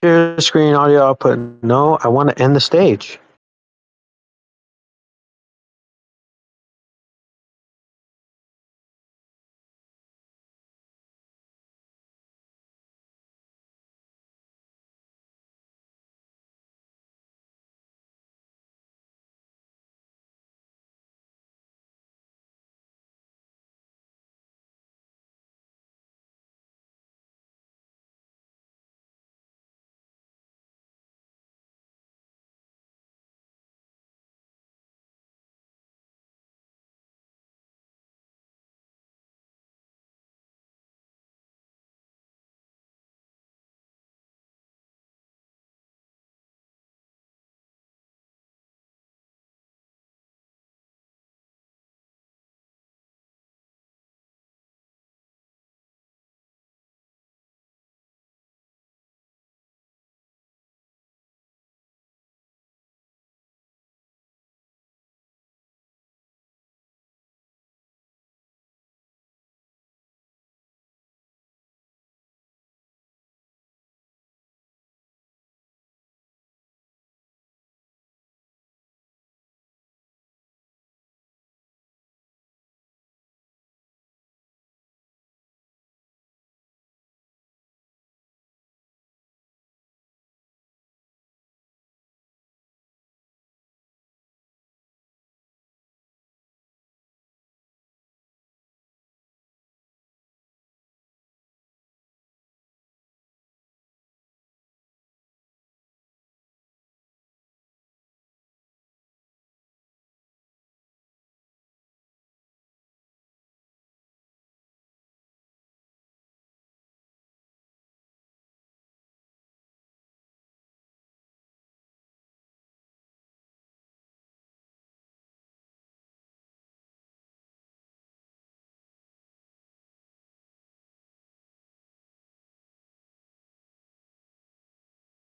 Share screen audio output. No, I want to end the stage.